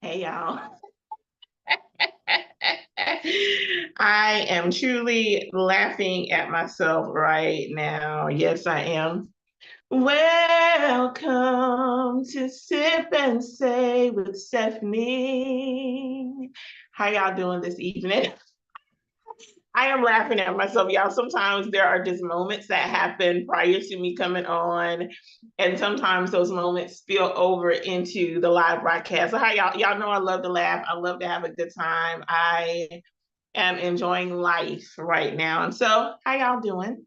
Hey, y'all. I am truly laughing at myself right now. Yes, I am. Welcome to Sip and Say with Stephanie. How y'all doing this evening? I am laughing at myself, y'all. Sometimes there are just moments that happen prior to me coming on, and sometimes those moments spill over into the live broadcast. So how y'all know I love to laugh. I love to have a good time. I am enjoying life right now. And so, how y'all doing?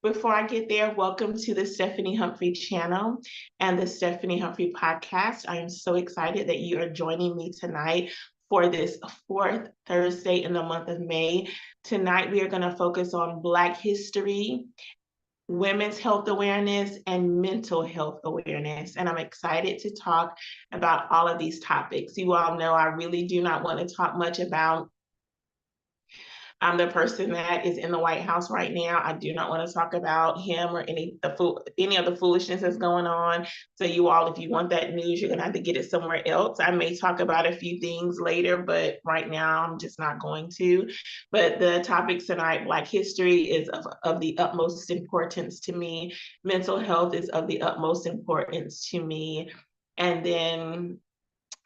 Before I get there, welcome to the Stephanie Humphrey channel and the Stephanie Humphrey podcast. I am so excited that you are joining me tonight for this fourth Thursday in the month of May. Tonight, we are going to focus on Black history, women's health awareness, and mental health awareness. And I'm excited to talk about all of these topics. You all know I really do not want to talk much about I'm the person that is in the White House right now. I do not want to talk about him or any of the foolishness that's going on. So you all, if you want that news, you're gonna have to get it somewhere else. I may talk about a few things later, but right now I'm just not going to. But the topics tonight, Black history is of the utmost importance to me. Mental health is of the utmost importance to me. And then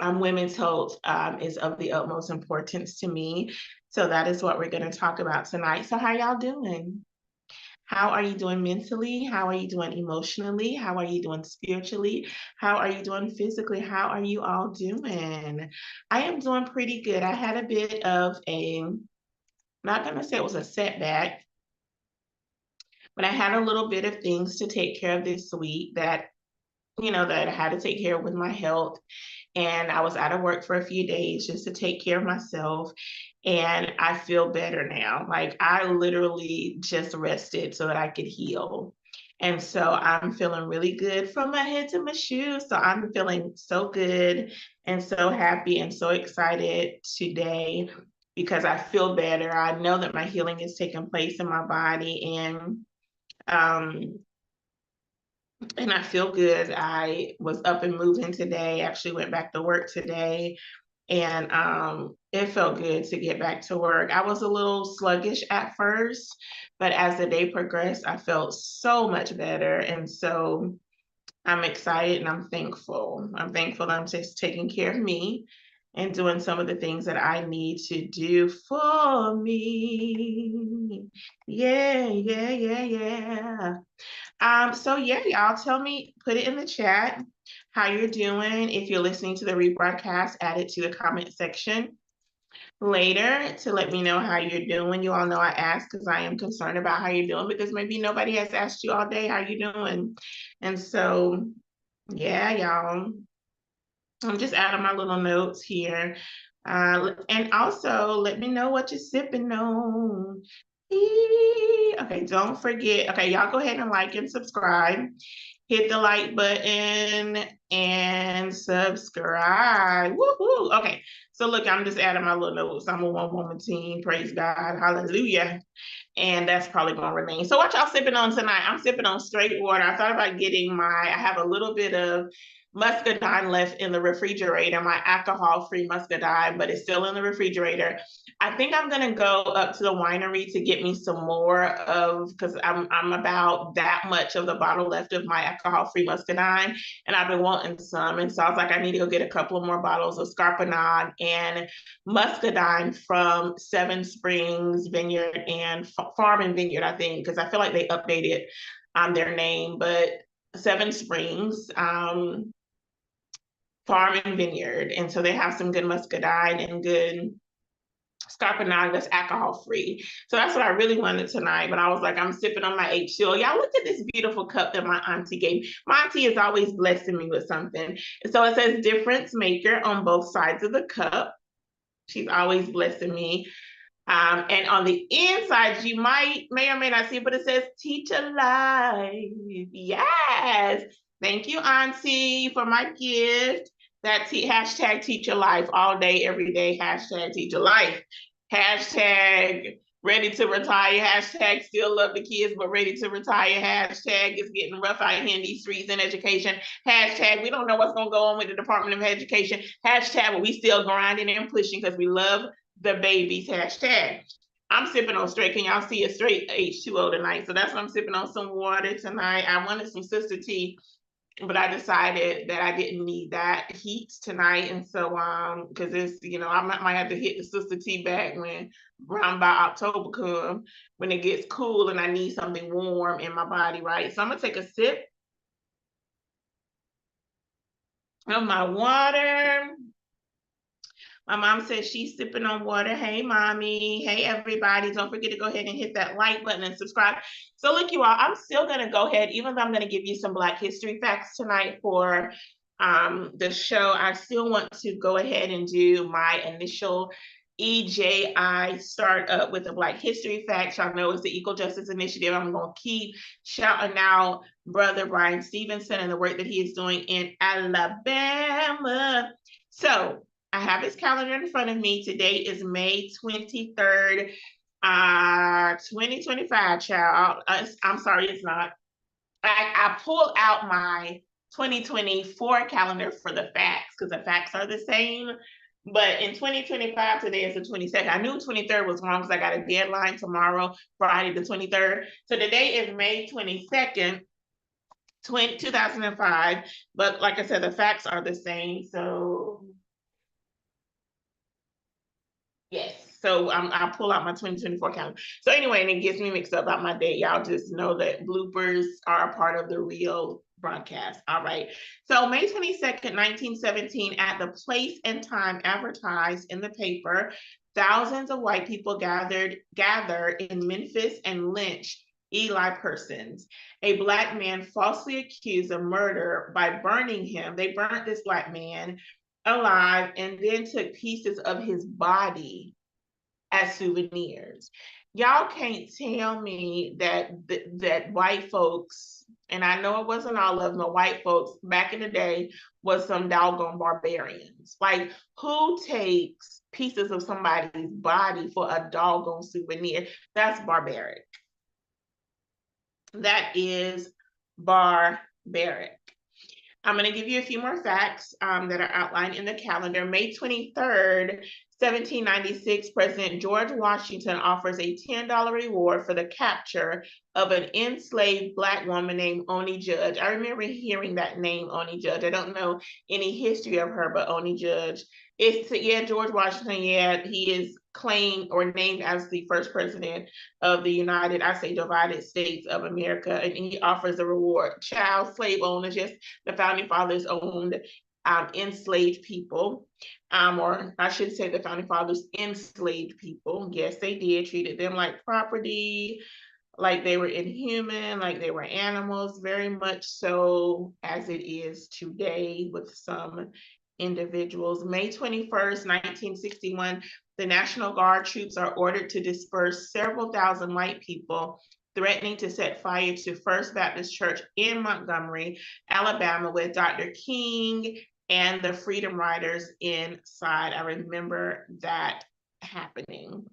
women's health is of the utmost importance to me. So that is what we're going to talk about tonight. So how y'all doing? How are you doing mentally? How are you doing emotionally? How are you doing spiritually? How are you doing physically? How are you all doing? I am doing pretty good. I had a bit of not going to say it was a setback, but I had a little bit of things to take care of this week that I had to take care of with my health. And I was out of work for a few days just to take care of myself. And I feel better now. Like I literally just rested so that I could heal. And so I'm feeling really good from my head to my shoes. So I'm feeling so good and so happy and so excited today because I feel better. I know that my healing is taking place in my body, um, and I feel good. I was up and moving today, actually went back to work today, and it felt good to get back to work. I was a little sluggish at first, but as the day progressed, I felt so much better. And so I'm excited and I'm thankful. I'm thankful that I'm just taking care of me and doing some of the things that I need to do for me. Yeah, yeah, yeah, yeah. So yeah, y'all tell me, put it in the chat how you're doing. If you're listening to the rebroadcast, add it to the comment section later to let me know how you're doing. You all know I ask because I am concerned about how you're doing because maybe nobody has asked you all day how you doing. And so yeah, y'all. I'm just adding my little notes here. And also let me know what you're sipping on. Okay, don't forget. Okay, y'all go ahead and like and subscribe. Hit the like button and subscribe. Woohoo! Okay, so look, I'm just adding my little notes. I'm a one-woman team. Praise God. Hallelujah. And that's probably going to remain. So what y'all sipping on tonight? I'm sipping on straight water. I thought about I have a little bit of muscadine left in the refrigerator, my alcohol-free muscadine, but it's still in the refrigerator. I think I'm gonna go up to the winery to get me some more because I'm about that much of the bottle left of my alcohol-free muscadine, and I've been wanting some. And so I was like, I need to go get a couple of more bottles of Scarpinade and muscadine from Seven Springs Vineyard and Farm and Vineyard, I think, because I feel like they updated their name, but Seven Springs. Farm and Vineyard. And so they have some good muscadine and good Scarpinade that's alcohol free. So that's what I really wanted tonight. But I was like, I'm sipping on my H2O. Y'all look at this beautiful cup that my auntie gave me. My auntie is always blessing me with something. And so it says difference maker on both sides of the cup. She's always blessing me. And on the inside, you may or may not see, but it says teach a life. Yes. Thank you, Auntie, for my gift. That's hashtag teach a life all day, every day. Hashtag teach a life. Hashtag ready to retire. Hashtag still love the kids, but ready to retire. Hashtag it's getting rough out here in these streets in education. Hashtag we don't know what's going to go on with the Department of Education. Hashtag but we still grinding and pushing because we love the babies. Hashtag. I'm sipping on straight. Can y'all see a straight H2O tonight? So that's what I'm sipping on, some water tonight. I wanted some sister tea, but I decided that I didn't need that heat tonight. And so, because it's, I might have to hit the sister tea back when around by October come, when it gets cool and I need something warm in my body, right? So I'm gonna take a sip of my water. My mom says she's sipping on water. Hey, mommy. Hey, everybody. Don't forget to go ahead and hit that like button and subscribe. So look, you all, I'm still going to go ahead, even though I'm going to give you some Black history facts tonight for the show, I still want to go ahead and do my initial EJI start up with the Black history facts. Y'all know it's the Equal Justice Initiative. I'm going to keep shouting out Brother Brian Stevenson and the work that he is doing in Alabama. So I have his calendar in front of me. Today is May 23rd, 2025, child. I'm sorry, it's not. I pulled out my 2024 calendar for the facts because the facts are the same. But in 2025, today is the 22nd. I knew 23rd was wrong because I got a deadline tomorrow, Friday the 23rd. So today is May 22nd, 2005. But like I said, the facts are the same. So yes, so I pull out my 2024 calendar. So anyway, and it gets me mixed up about my day. Y'all just know that bloopers are a part of the real broadcast. All right. So May 22nd, 1917, at the place and time advertised in the paper, thousands of white people gathered in Memphis and lynched Eli Persons, a Black man falsely accused of murder by burning him. They burnt this Black man alive and then took pieces of his body as souvenirs. Y'all can't tell me that white folks, and I know it wasn't all of them, but white folks back in the day was some doggone barbarians. Like, who takes pieces of somebody's body for a doggone souvenir? That's barbaric. That is barbaric. I'm going to give you a few more facts that are outlined in the calendar. May 23rd, 1796, President George Washington offers a $10 reward for the capture of an enslaved Black woman named Oni Judge. I remember hearing that name, Oni Judge. I don't know any history of her, but Oni Judge. George Washington, he is claimed or named as the first president of the divided States of America, and he offers a reward. Child slave owners, yes, the founding fathers owned enslaved people, or I should say the founding fathers enslaved people. Yes, they did, treated them like property, like they were inhuman, like they were animals, very much so as it is today with some individuals. May 21st, 1961, the National Guard troops are ordered to disperse several thousand white people, threatening to set fire to First Baptist Church in Montgomery, Alabama, with Dr. King and the Freedom Riders inside. I remember that happening.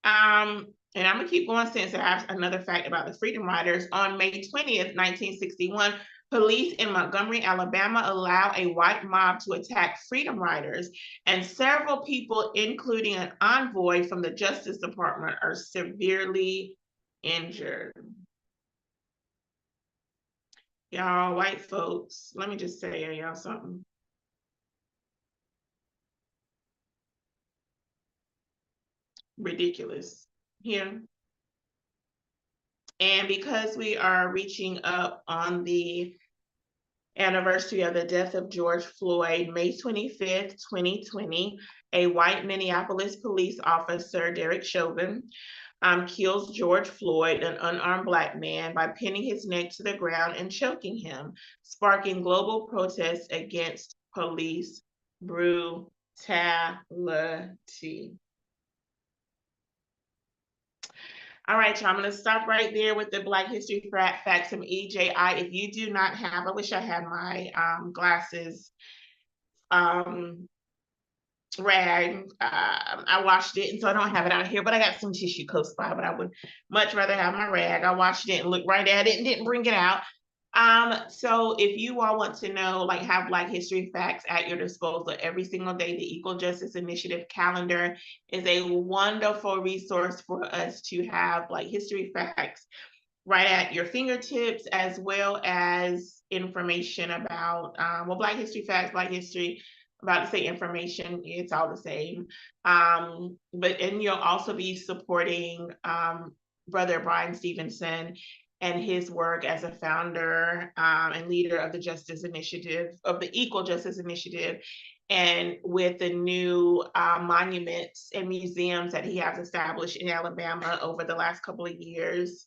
And I'm gonna keep going since I have another fact about the Freedom Riders. On May 20th, 1961, police in Montgomery, Alabama, allow a white mob to attack Freedom Riders, and several people, including an envoy from the Justice Department, are severely injured. Y'all, white folks, let me just say y'all something. Ridiculous here. And because we are reaching up on the anniversary of the death of George Floyd, May 25th, 2020, a white Minneapolis police officer, Derek Chauvin, kills George Floyd, an unarmed Black man, by pinning his neck to the ground and choking him, sparking global protests against police brutality. All right, y'all, I'm going to stop right there with the Black History Facts from EJI. If you do not have, I wish I had my glasses rag. I washed it, and so I don't have it out here, but I got some tissue close by, but I would much rather have my rag. I washed it and looked right at it and didn't bring it out. So if you all want to know, like, have Black history facts at your disposal every single day, the Equal Justice Initiative calendar is a wonderful resource for us to have Black history facts right at your fingertips, as well as information about, well, Black history facts, Black history, about to say information, it's all the same. And you'll also be supporting Brother Brian Stevenson and his work as a founder and leader of the Justice Initiative, of the Equal Justice Initiative, and with the new monuments and museums that he has established in Alabama over the last couple of years.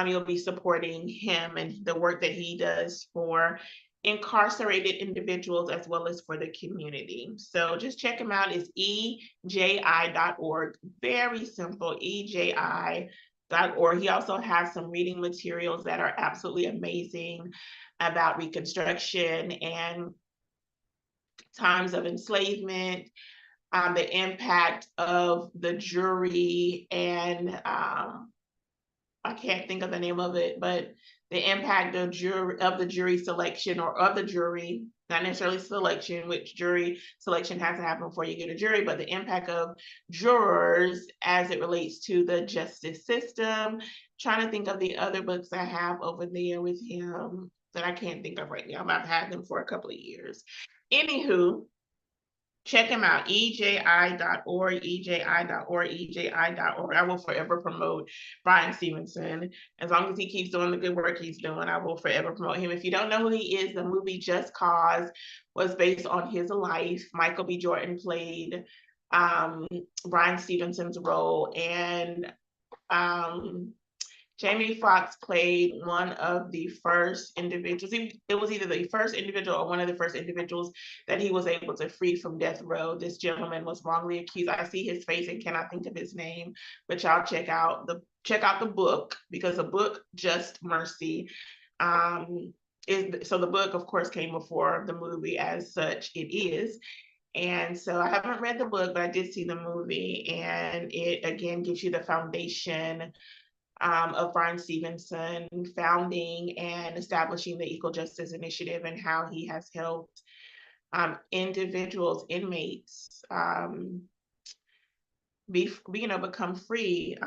You'll be supporting him and the work that he does for incarcerated individuals as well as for the community. So just check him out. It's eji.org. Very simple, eji.org. He also has some reading materials that are absolutely amazing about Reconstruction and times of enslavement, the impact of the jury, and I can't think of the name of it, but the impact of the jury selection, or of the jury, not necessarily selection, which jury selection has to happen before you get a jury, but the impact of jurors as it relates to the justice system. Trying to think of the other books I have over there with him that I can't think of right now. I've had them for a couple of years. Anywho, check him out, eji.org, eji.org, eji.org. I will forever promote Brian Stevenson. As long as he keeps doing the good work he's doing, I will forever promote him. If you don't know who he is, the movie Just Cause was based on his life. Michael B. Jordan played Brian Stevenson's role, and Jamie Foxx played one of the first individuals. It was either the first individual or one of the first individuals that he was able to free from death row. This gentleman was wrongly accused. I see his face and cannot think of his name, but y'all check out the book, because the book Just Mercy so the book, of course, came before the movie, as such it is. And so I haven't read the book, but I did see the movie, and it again gives you the foundation of Brian Stevenson founding and establishing the Equal Justice Initiative, and how he has helped individuals, inmates, become free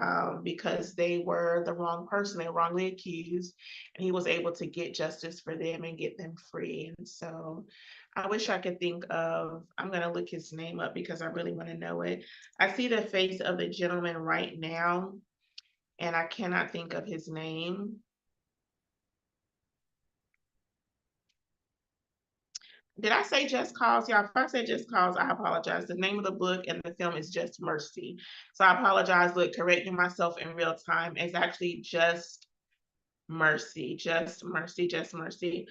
because they were the wrong person, they were wrongly accused, and he was able to get justice for them and get them free. And so I wish I could think of, I'm going to look his name up because I really want to know it. I see the face of the gentleman right now, and I cannot think of his name. Did I say Just Cause? Y'all, if I say Just Cause, I apologize. The name of the book and the film is Just Mercy. So I apologize. Look, correcting myself in real time. It's actually Just Mercy. Just Mercy. Just Mercy.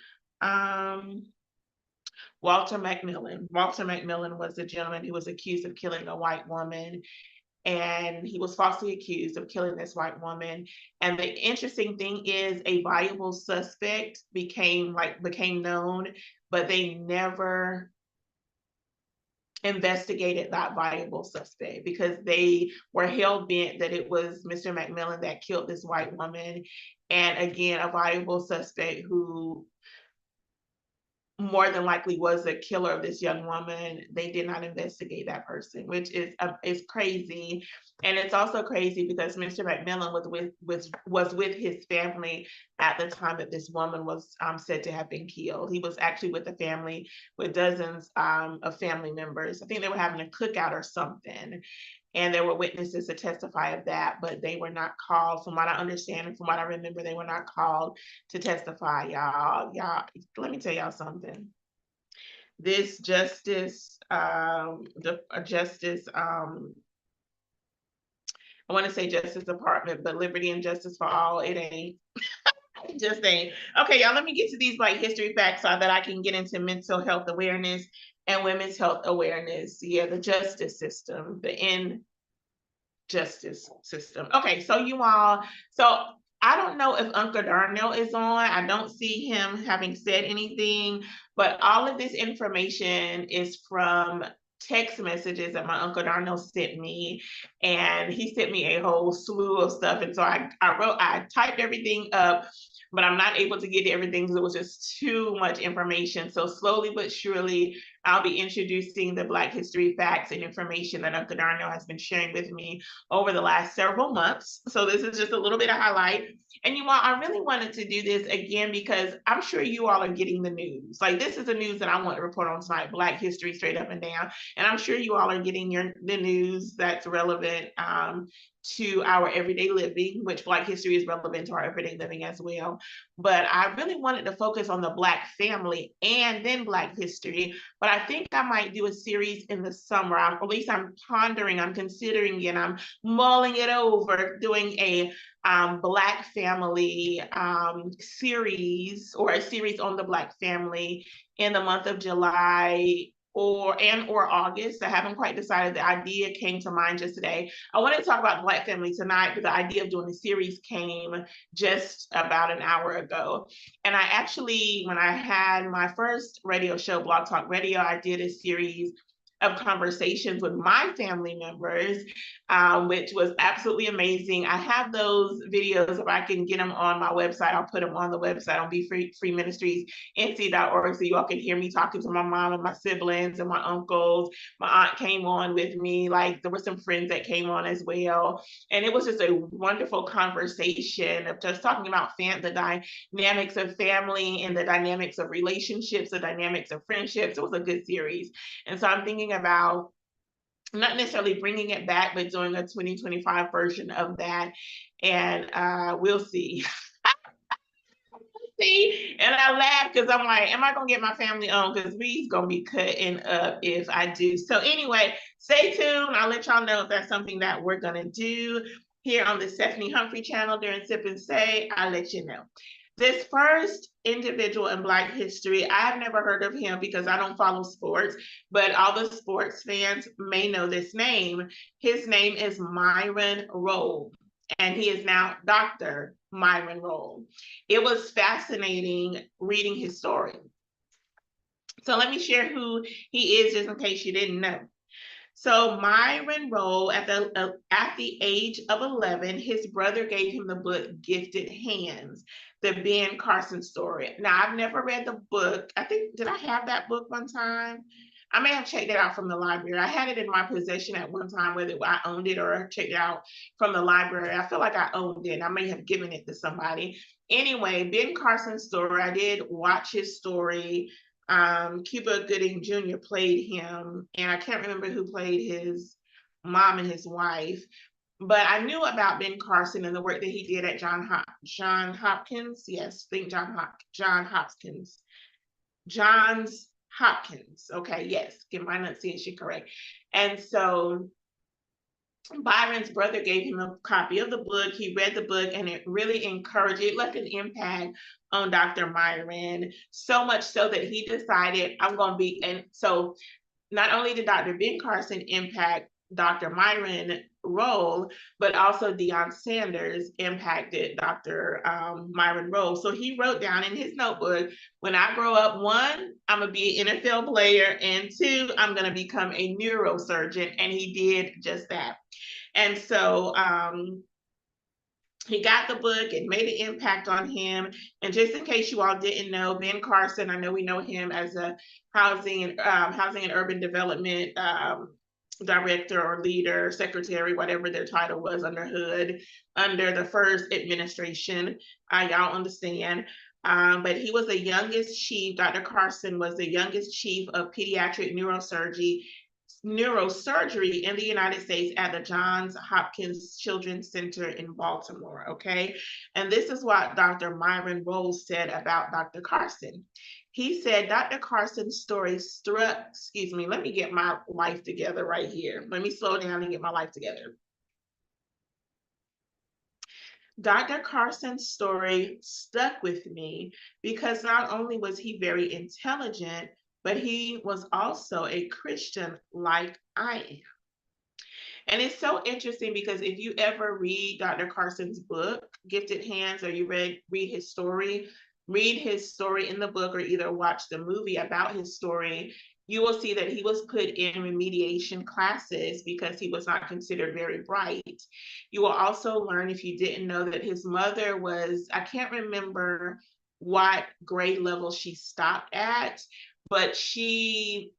Walter McMillan. Walter McMillan was the gentleman who was accused of killing a white woman, and he was falsely accused of killing this white woman. And the interesting thing is, a viable suspect became known, but they never investigated that viable suspect because they were hell-bent that it was Mr. McMillan that killed this white woman. And again, a viable suspect who more than likely was the killer of this young woman. They did not investigate that person, which is crazy. And it's also crazy because Mr. McMillan was with his family at the time that this woman was said to have been killed. He was actually with the family, with dozens of family members. I think they were having a cookout or something, and there were witnesses to testify of that, but they were not called. From what I understand and from what I remember, they were not called to testify. Y'all, let me tell y'all something. This justice, I want to say Justice Department, but Liberty and Justice for All, it ain't. It just ain't. Okay, y'all, let me get to these Black history facts so that I can get into mental health awareness and women's health awareness. Yeah, the justice system, the injustice system. Okay, so you all, so I don't know if Uncle Darnell is on. I don't see him having said anything, but all of this information is from text messages that my Uncle Darnell sent me, and he sent me a whole slew of stuff. And so I typed everything up, but I'm not able to get to everything because it was just too much information. So slowly but surely, I'll be introducing the Black history facts and information that Uncle Darnell has been sharing with me over the last several months. So this is just a little bit of highlight. And you all, I really wanted to do this again because I'm sure you all are getting the news. Like, this is the news that I want to report on tonight, Black history straight up and down. And I'm sure you all are getting the news that's relevant to our everyday living, which Black history is relevant to our everyday living as well. But I really wanted to focus on the Black family and then Black history. But I think I might do a series in the summer. At least I'm pondering, I'm considering it, I'm mulling it over, doing a Black family series, or a series on the Black family in the month of July or August. I haven't quite decided. The idea came to mind just today. I wanted to talk about Black family tonight, but the idea of doing a series came just about an hour ago. And I actually, when I had my first radio show, Blog Talk Radio, I did a series of conversations with my family members, which was absolutely amazing. I have those videos. If I can get them on my website, I'll put them on the website on BeFreeMinistriesNC.org, so you all can hear me talking to my mom and my siblings and my uncles. My aunt came on with me. Like, there were some friends that came on as well. And it was just a wonderful conversation of just talking about the dynamics of family and the dynamics of relationships, the dynamics of friendships. It was a good series. And so I'm thinking about not necessarily bringing it back, but doing a 2025 version of that. And we'll see. See, and I laugh because I'm like, am I gonna get my family on? Because we's gonna be cutting up if I do. So anyway, stay tuned. I'll let y'all know if that's something that we're gonna do here on the Stephanie Humphrey channel during Sip and Say. I'll let you know. This first individual in Black history, I've never heard of him because I don't follow sports, but all the sports fans may know this name. His name is Myron Rolle, and he is now Dr. Myron Rolle. It was fascinating reading his story. So let me share who he is, just in case you didn't know. So Myron Rolle, at the age of 11, his brother gave him the book Gifted Hands, the Ben Carson story. Now, I've never read the book. I think, did I have that book one time? I may have checked it out from the library. I had it in my possession at one time, whether I owned it or checked it out from the library. I feel like I owned it. I may have given it to somebody. Anyway, Ben Carson's story, I did watch his story. Cuba Gooding Jr. played him, and I can't remember who played his mom and his wife, but I knew about Ben Carson and the work that he did at John Hopkins. Yes, think Johns Hopkins. Okay, yes, get my enunciation correct. And so Byron's brother gave him a copy of the book. He read the book, and it really encouraged, it left an impact on Dr. Myron, so much so that he decided, I'm going to be, and so not only did Dr. Ben Carson impact Dr. Myron Rolle, but also Deion Sanders impacted Dr. Myron Rolle. So he wrote down in his notebook, when I grow up, 1, I'm going to be an NFL player, and 2, I'm going to become a neurosurgeon. And he did just that. And so he got the book, it made an impact on him. And just in case you all didn't know, Ben Carson, I know we know him as a housing and urban development director or leader, secretary, whatever their title was under Hood, under the first administration. Y'all understand. But he was the youngest chief. Dr. Carson was the youngest chief of pediatric neurosurgery in the United States at the Johns Hopkins Children's Center in Baltimore, okay? And this is what Dr. Myron Rolle said about Dr. Carson. He said, Dr. Carson's story let me get my life together right here. Let me slow down and get my life together. Dr. Carson's story stuck with me because not only was he very intelligent, but he was also a Christian like I am. And it's so interesting because if you ever read Dr. Carson's book, Gifted Hands, or you read his story in the book, or either watch the movie about his story, you will see that he was put in remediation classes because he was not considered very bright. You will also learn, if you didn't know, that his mother was, I can't remember what grade level she stopped at, but she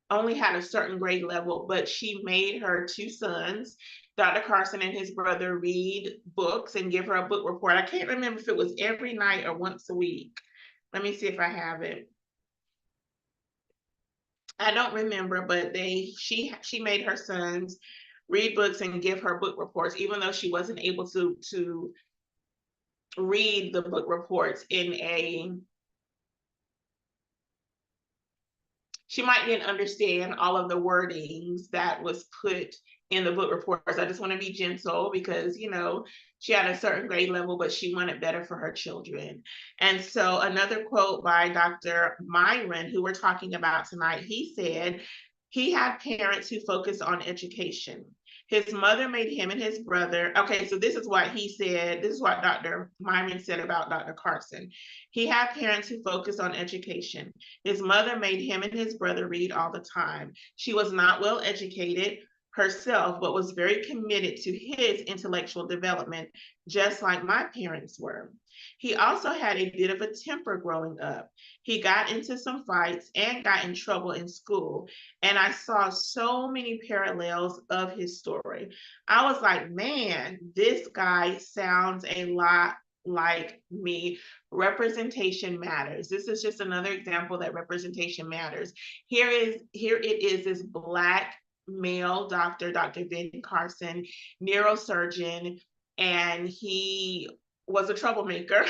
only had a certain grade level, but she made her two sons, Dr. Kyrstin and his brother, read books and give her a book report. I can't remember if it was every night or once a week. Let me see if I have it. I don't remember, but she made her sons read books and give her book reports, even though she wasn't able to read the book reports in a, she might didn't understand all of the wordings that was put in the book reports. I just want to be gentle because, you know, she had a certain grade level, but she wanted better for her children. And so another quote by Dr. Myron, who we're talking about tonight, he said he had parents who focused on education. His mother made him and his brother. Okay, so this is what he said. This is what Dr. Myron said about Dr. Kyrstin. He had parents who focused on education. His mother made him and his brother read all the time. She was not well educated herself, but was very committed to his intellectual development, just like my parents were. He also had a bit of a temper growing up. He got into some fights and got in trouble in school. And I saw so many parallels of his story. I was like, man, this guy sounds a lot like me. Representation matters. This is just another example that representation matters. Here it is, this Black male doctor, Dr. Ben Kyrstin, neurosurgeon, and he was a troublemaker.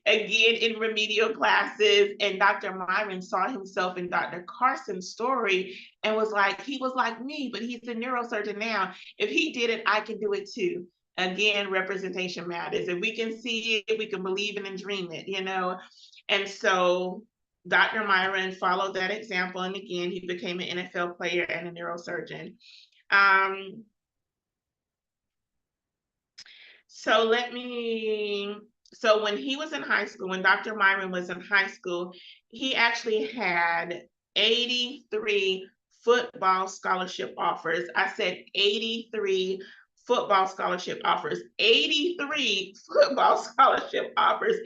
Again, in remedial classes, and Dr. Myron saw himself in Dr. Kyrstin's story and was like, he was like me, but he's a neurosurgeon now. If he did it, I can do it too. Again, representation matters. If we can see it, we can believe it and dream it, you know? And so Dr. Myron followed that example, and again, he became an NFL player and a neurosurgeon. So when he was in high school, when Dr. Myron was in high school, he actually had 83 football scholarship offers. I said 83 football scholarship offers, 83 football scholarship offers.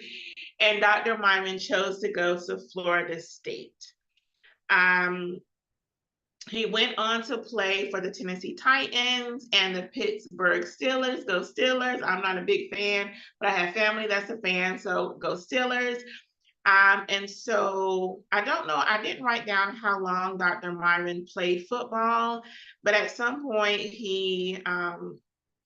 And Dr. Myron chose to go to Florida State. He went on to play for the Tennessee Titans and the Pittsburgh Steelers. Go Steelers. I'm not a big fan, but I have family that's a fan, so go Steelers. And so I don't know, I didn't write down how long Dr. Myron played football, but at some point he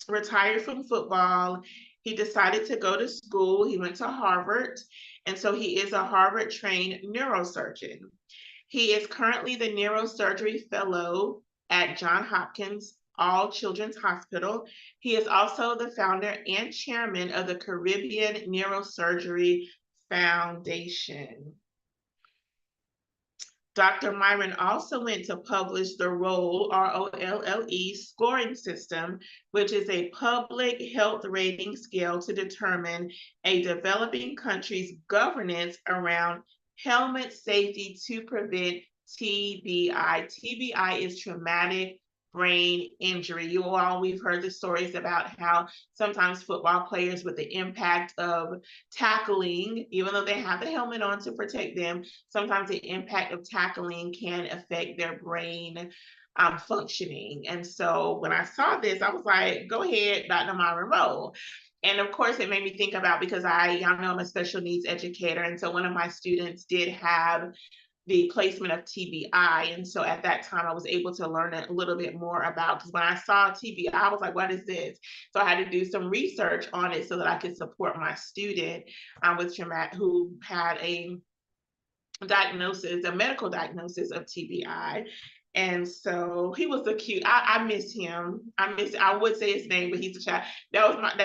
retired from football. He decided to go to school. He went to Harvard, and so he is a Harvard-trained neurosurgeon. He is currently the neurosurgery fellow at Johns Hopkins All Children's Hospital. He is also the founder and chairman of the Caribbean Neurosurgery Foundation. Dr. Myron also went to publish the Rolle, R-O-L-L-E, scoring system, which is a public health rating scale to determine a developing country's governance around helmet safety to prevent TBI. TBI is traumatic brain injury. We've heard the stories about how sometimes football players, with the impact of tackling, even though they have the helmet on to protect them, sometimes the impact of tackling can affect their brain functioning. And so when I saw this, I was like, go ahead, Dr. Myron, roll. And of course, it made me think about, because y'all know I'm a special needs educator. And so one of my students did have the placement of TBI. And so at that time, I was able to learn a little bit more about, because when I saw TBI, I was like, what is this? So I had to do some research on it so that I could support my student with traumatic, who had a diagnosis, a medical diagnosis of TBI. And so he was a cute, I miss him. I would say his name, but he's a child.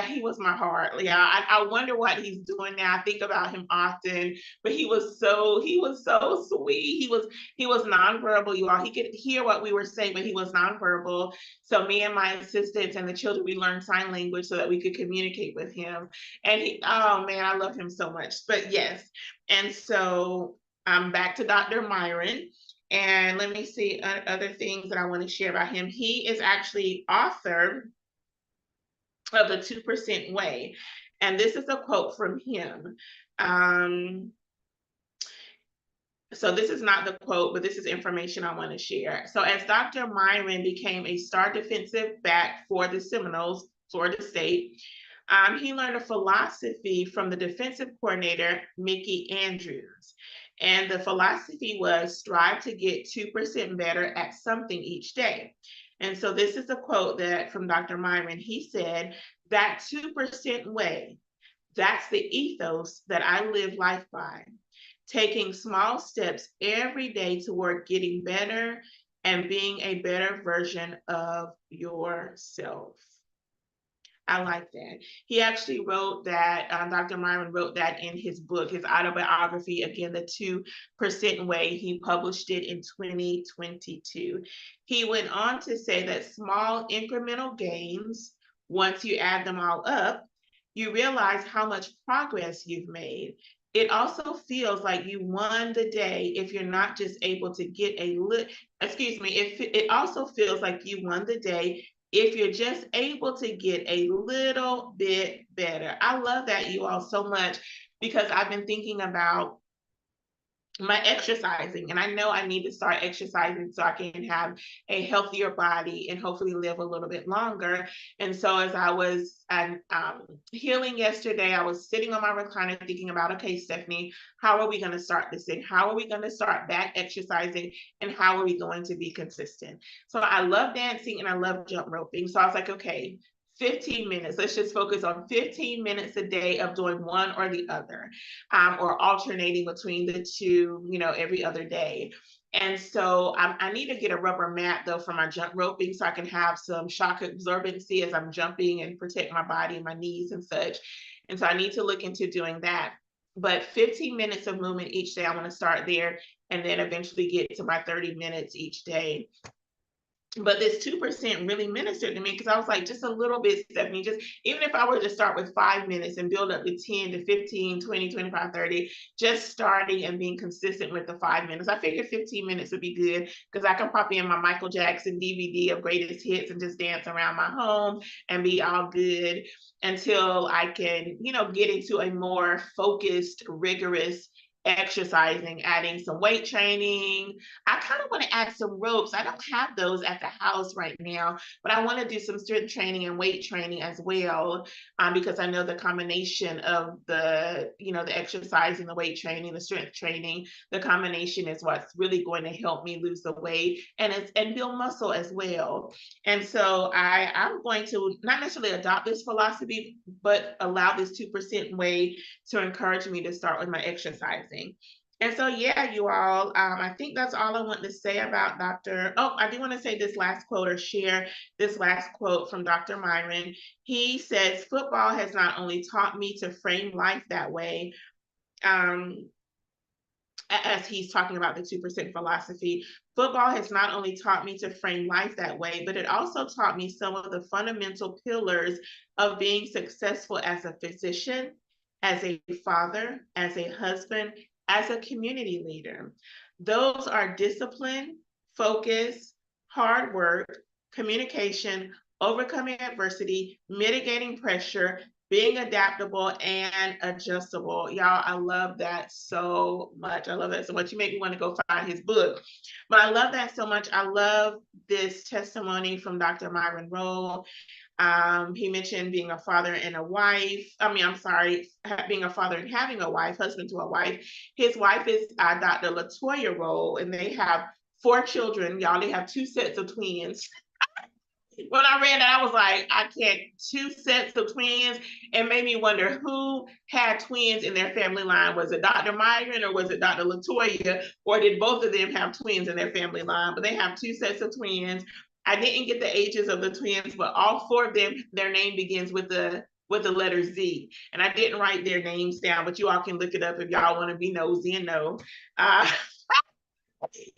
He was my heart. Yeah, I wonder what he's doing now. I think about him often, but he was so sweet. He was nonverbal, you all. He could hear what we were saying, but he was nonverbal. So me and my assistants and the children, we learned sign language so that we could communicate with him. And oh man, I love him so much. But yes. And so back to Dr. Myron. And let me see other things that I want to share about him. He is actually author of the 2% Way. And this is a quote from him. So this is not the quote, but this is information I want to share. So as Dr. Myron became a star defensive back for the Seminoles, Florida State, he learned a philosophy from the defensive coordinator, Mickey Andrews. And the philosophy was strive to get 2% better at something each day. And so this is a quote that from Dr. Myron. He said, that 2% way, that's the ethos that I live life by. Taking small steps every day toward getting better and being a better version of yourself. I like that. He actually wrote that, Dr. Myron wrote that in his book, his autobiography, again, The 2% Way. He published it in 2022. He went on to say that small incremental gains, once you add them all up, you realize how much progress you've made. It also feels like you won the day if you're not just able to get a little, it also feels like you won the day if you're just able to get a little bit better. I love that, you all, so much, because I've been thinking about my exercising, and I know I need to start exercising so I can have a healthier body and hopefully live a little bit longer. And so as I was healing yesterday, I was sitting on my recliner thinking about, okay, Stephanie, how are we going to start this thing? How are we going to start back exercising? And how are we going to be consistent? So I love dancing and I love jump roping. So I was like, okay, 15 minutes. Let's just focus on 15 minutes a day of doing one or the other, or alternating between the two, every other day. And so I need to get a rubber mat, though, for my jump roping so I can have some shock absorbency as I'm jumping and protect my body and my knees and such. And so I need to look into doing that. But 15 minutes of movement each day, I want to start there and then eventually get to my 30 minutes each day. But this 2% really ministered to me, because I was like, just a little bit, Stephanie, just even if I were to start with 5 minutes and build up to 10 to 15, 20, 25, 30, just starting and being consistent with the 5 minutes. I figured 15 minutes would be good, because I can pop in my Michael Jackson DVD of greatest hits and just dance around my home and be all good until I can, get into a more focused, rigorous exercising, adding some weight training. I kind of want to add some ropes. I don't have those at the house right now, but I want to do some strength training and weight training as well, because I know the combination of the exercising, the weight training, the strength training, the combination is what's really going to help me lose the weight and build muscle as well. And so I'm going to not necessarily adopt this philosophy, but allow this 2% way to encourage me to start with my exercising. And so, yeah, you all, I think that's all I want to say about I do want to say this last quote, or share this last quote from Dr. Myron. He says, football has not only taught me to frame life that way, as he's talking about the 2% philosophy, football has not only taught me to frame life that way, but it also taught me some of the fundamental pillars of being successful as a physician, as a father, as a husband, as a community leader. Those are discipline, focus, hard work, communication, overcoming adversity, mitigating pressure, being adaptable and adjustable. Y'all, I love that so much. I love that so much. You make me want to go find his book. But I love that so much. I love this testimony from Dr. Myron Rolle. He mentioned being a father and a wife. Being a father and having a wife, husband to a wife. His wife is Dr. Latoya Rolle, and they have 4 children. Y'all, they have 2 sets of twins. When I read that, I was like, I can't, 2 sets of twins. It made me wonder who had twins in their family line. Was it Dr. Myron or was it Dr. Latoya? Or did both of them have twins in their family line? But they have 2 sets of twins. I didn't get the ages of the twins, but all 4 of them, their name begins with the letter Z. And I didn't write their names down, but you all can look it up if y'all want to be nosy and know.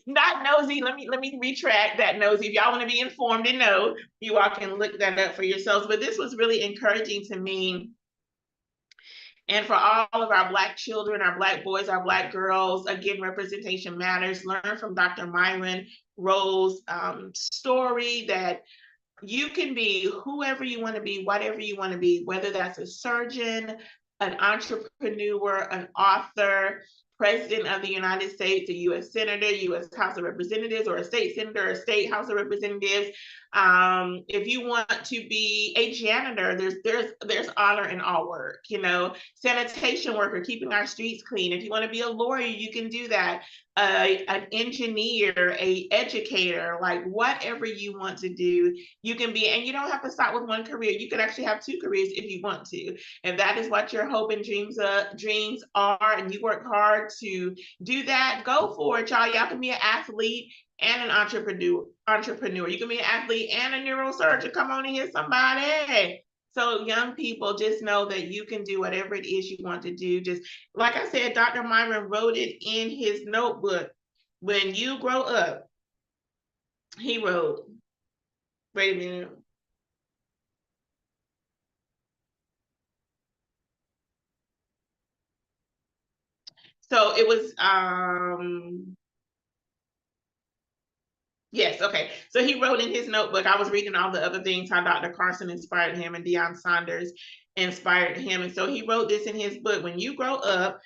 Not nosy. Let me retract that nosy. If y'all want to be informed and know, you all can look that up for yourselves. But this was really encouraging to me, And for all of our Black children, our Black boys, our Black girls, again, representation matters. Learn from Dr. Myron Rolle's story that you can be whoever you want to be, whatever you want to be, whether that's a surgeon, an entrepreneur, an author, president of the United States, a U.S. senator, U.S. House of Representatives, or a state senator, or a state House of Representatives. If you want to be a janitor, there's honor in all work. You know, sanitation worker, keeping our streets clean. If you want to be a lawyer, you can do that. An engineer, a educator, like whatever you want to do, you can be, and you don't have to start with one career. You can actually have two careers if you want to. If that is what your hope and dreams are, and you work hard to do that, go for it, y'all. Y'all can be an athlete and an entrepreneur. You can be an athlete and a neurosurgeon. Come on in here, somebody. So young people, just know that you can do whatever it is you want to do. Just like I said, Dr. Myron wrote it in his notebook. When you grow up, he wrote, wait a minute. So it was, yes, okay. So he wrote in his notebook, I was reading all the other things, how Dr. Kyrstin inspired him and Deion Sanders inspired him. And so he wrote this in his book: when you grow up,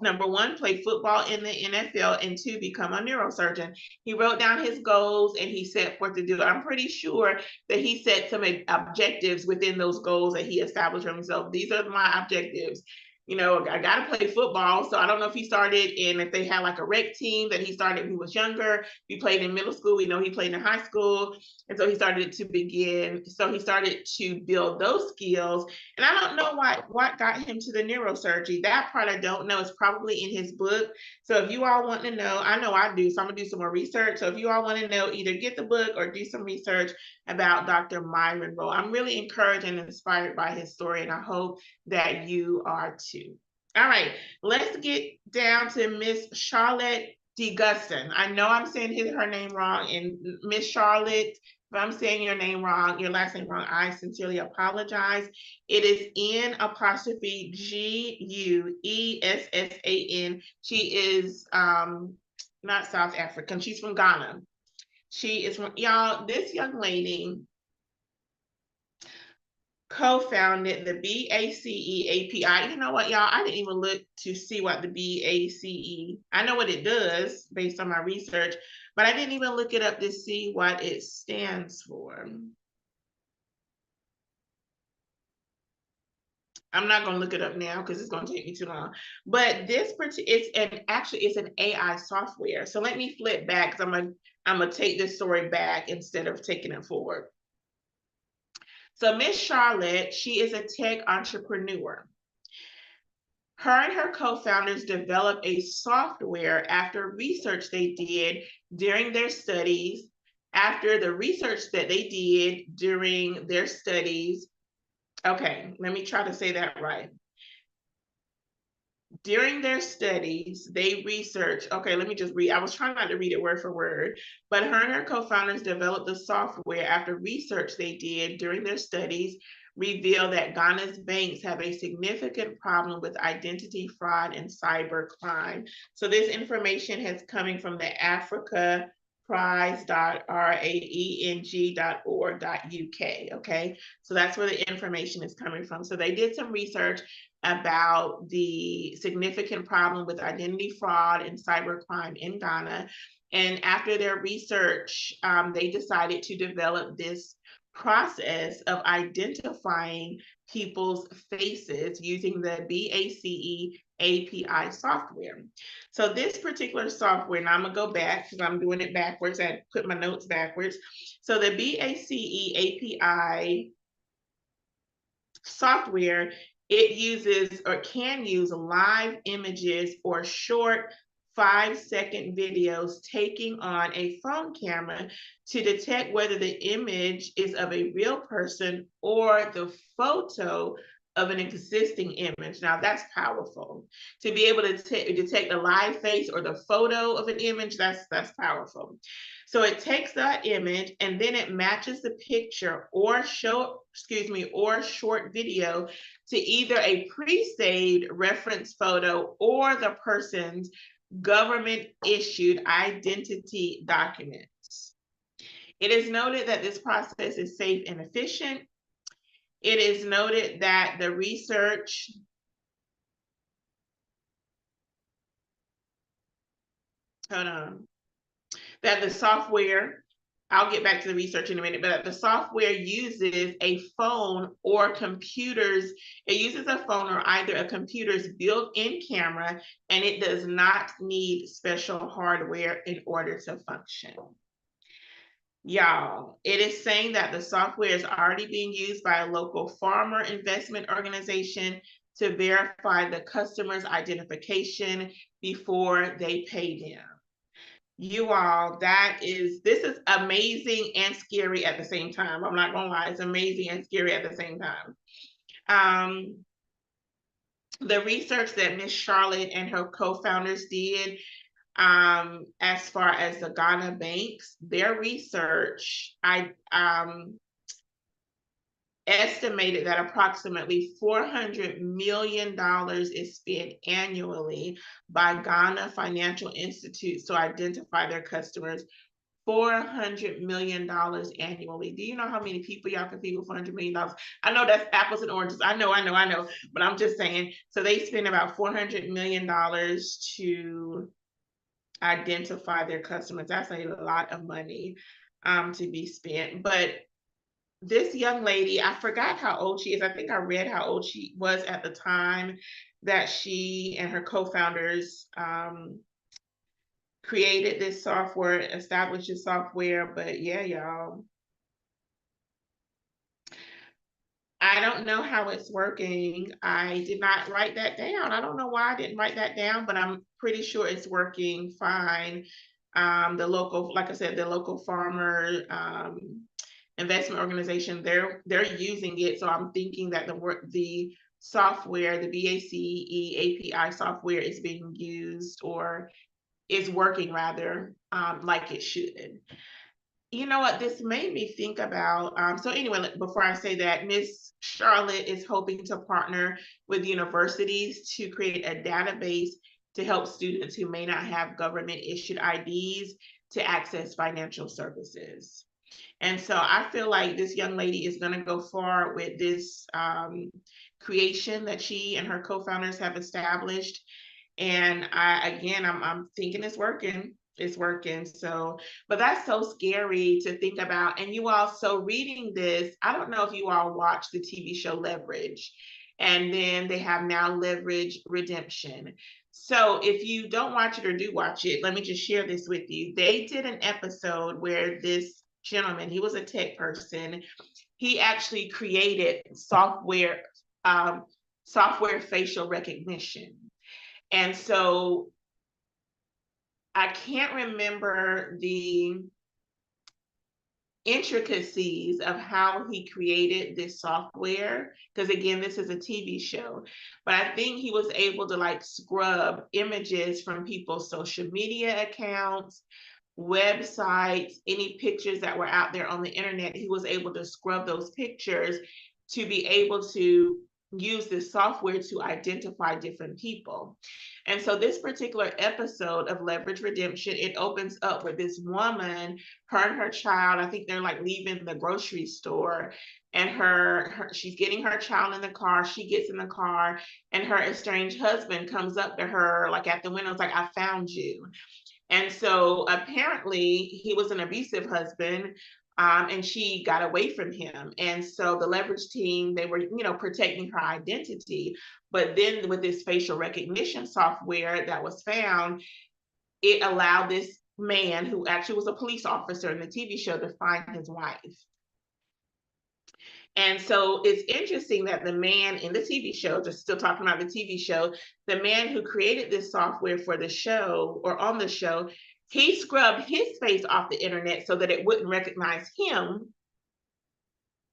number one, play football in the NFL, and two, become a neurosurgeon. He wrote down his goals and he set forth to do it. I'm pretty sure that he set some objectives within those goals that he established for himself. These are my objectives. You know, I got to play football. So I don't know if he started in, if they had like a rec team that he started when he was younger. He played in middle school. We know he played in high school. And so he started to begin. So he started to build those skills. And I don't know what got him to the neurosurgery. That part I don't know. It's probably in his book. So if you all want to know, I know I do. So I'm going to do some more research. So if you all want to know, either get the book or do some research about Dr. Myron Rolle. I'm really encouraged and inspired by his story, and I hope that you are too. All right, let's get down to Miss Charlette DeGuston. I know I'm saying her name wrong, and Miss Charlette, if I'm saying your name wrong, your last name wrong, I sincerely apologize. It is N'_Guesssan. She is not South African. She's from Ghana. She is from, y'all, this young lady co-founded the BACE API. You know what, y'all? I didn't even look to see what the BACE, I know what it does based on my research, but I didn't even look it up to see what it stands for. I'm not going to look it up now because it's going to take me too long. But this it's an AI software. So let me flip back, because I'm gonna take this story back instead of taking it forward. So Miss Charlette, she is a tech entrepreneur. Her and her co-founders developed a software after research they did during their studies. After the research that they did during their studies, okay, let me try to say that right. During their studies, they researched, okay, let me just read. I was trying not to read it word for word, but her and her co-founders developed the software after research they did during their studies revealed that Ghana's banks have a significant problem with identity fraud and cyber crime. So this information is coming from the africaprize.raeng.org.uk, okay? So that's where the information is coming from. So they did some research about the significant problem with identity fraud and cybercrime in Ghana. And after their research, they decided to develop this process of identifying people's faces using the BACE API software. So this particular software, and I'm gonna go back because I'm doing it backwards. I put my notes backwards. So the BACE API software, it uses or can use live images or short 5-second videos taking on a phone camera to detect whether the image is of a real person or the photo of an existing image. Now that's powerful. To be able to detect a live face or the photo of an image, that's powerful. So it takes that image and then it matches the picture or short video to either a pre-saved reference photo or the person's government issued identity documents. It is noted that this process is safe and efficient. It is noted that the research that the software, I'll get back to the research in a minute, but the software uses a phone or computers, it uses a phone or either a computer's built-in camera, and it does not need special hardware in order to function. Y'all, it is saying that the software is already being used by a local farmer investment organization to verify the customer's identification before they pay them. You all, this is amazing and scary at the same time. I'm not gonna lie, it's amazing and scary at the same time. The research that Miss Charlotte and her co-founders did, as far as the Ghana banks, their research, estimated that approximately $400 million is spent annually by Ghana financial institutes to identify their customers. $400 million annually. Do you know how many people y'all can feed with $400 million? I know that's apples and oranges. I know, but I'm just saying. So they spend about $400 million to identify their customers. That's a lot of money to be spent. But this young lady, I forgot how old she is. I think I read how old she was at the time that she and her co-founders created this software, established this software. But yeah, y'all, I don't know how it's working. I did not write that down. I don't know why I didn't write that down, but I'm pretty sure it's working fine. The local, like I said, the local farmer investment organization, they're using it. So I'm thinking that the software, the BACE API software is being used, or is working rather, like it should. You know what, this made me think about, so anyway, before I say that, Miss Charlotte is hoping to partner with universities to create a database to help students who may not have government issued IDs to access financial services. And so I feel like this young lady is going to go far with this creation that she and her co-founders have established. And I'm thinking it's working. It's working. So, but that's so scary to think about. And you all, so reading this, I don't know if you all watch the TV show Leverage, and then they have now Leverage Redemption. So if you don't watch it or do watch it, let me just share this with you. They did an episode where this gentleman, he was a tech person. He actually created software facial recognition. And so I can't remember the intricacies of how he created this software, because again, this is a TV show, but I think he was able to like scrub images from people's social media accounts, websites, any pictures that were out there on the internet. He was able to scrub those pictures to be able to use this software to identify different people. And so this particular episode of Leverage Redemption, it opens up with this woman, her and her child, I think they're like leaving the grocery store, and she's getting her child in the car. She gets in the car and her estranged husband comes up to her like at the window, like, "I found you." And so apparently he was an abusive husband, and she got away from him. And so the Leverage team, they were, protecting her identity. But then with this facial recognition software that was found, it allowed this man, who actually was a police officer in the TV show, to find his wife. And so it's interesting that the man in the TV show, just still talking about the TV show, the man who created this software for the show, or on the show, he scrubbed his face off the internet so that it wouldn't recognize him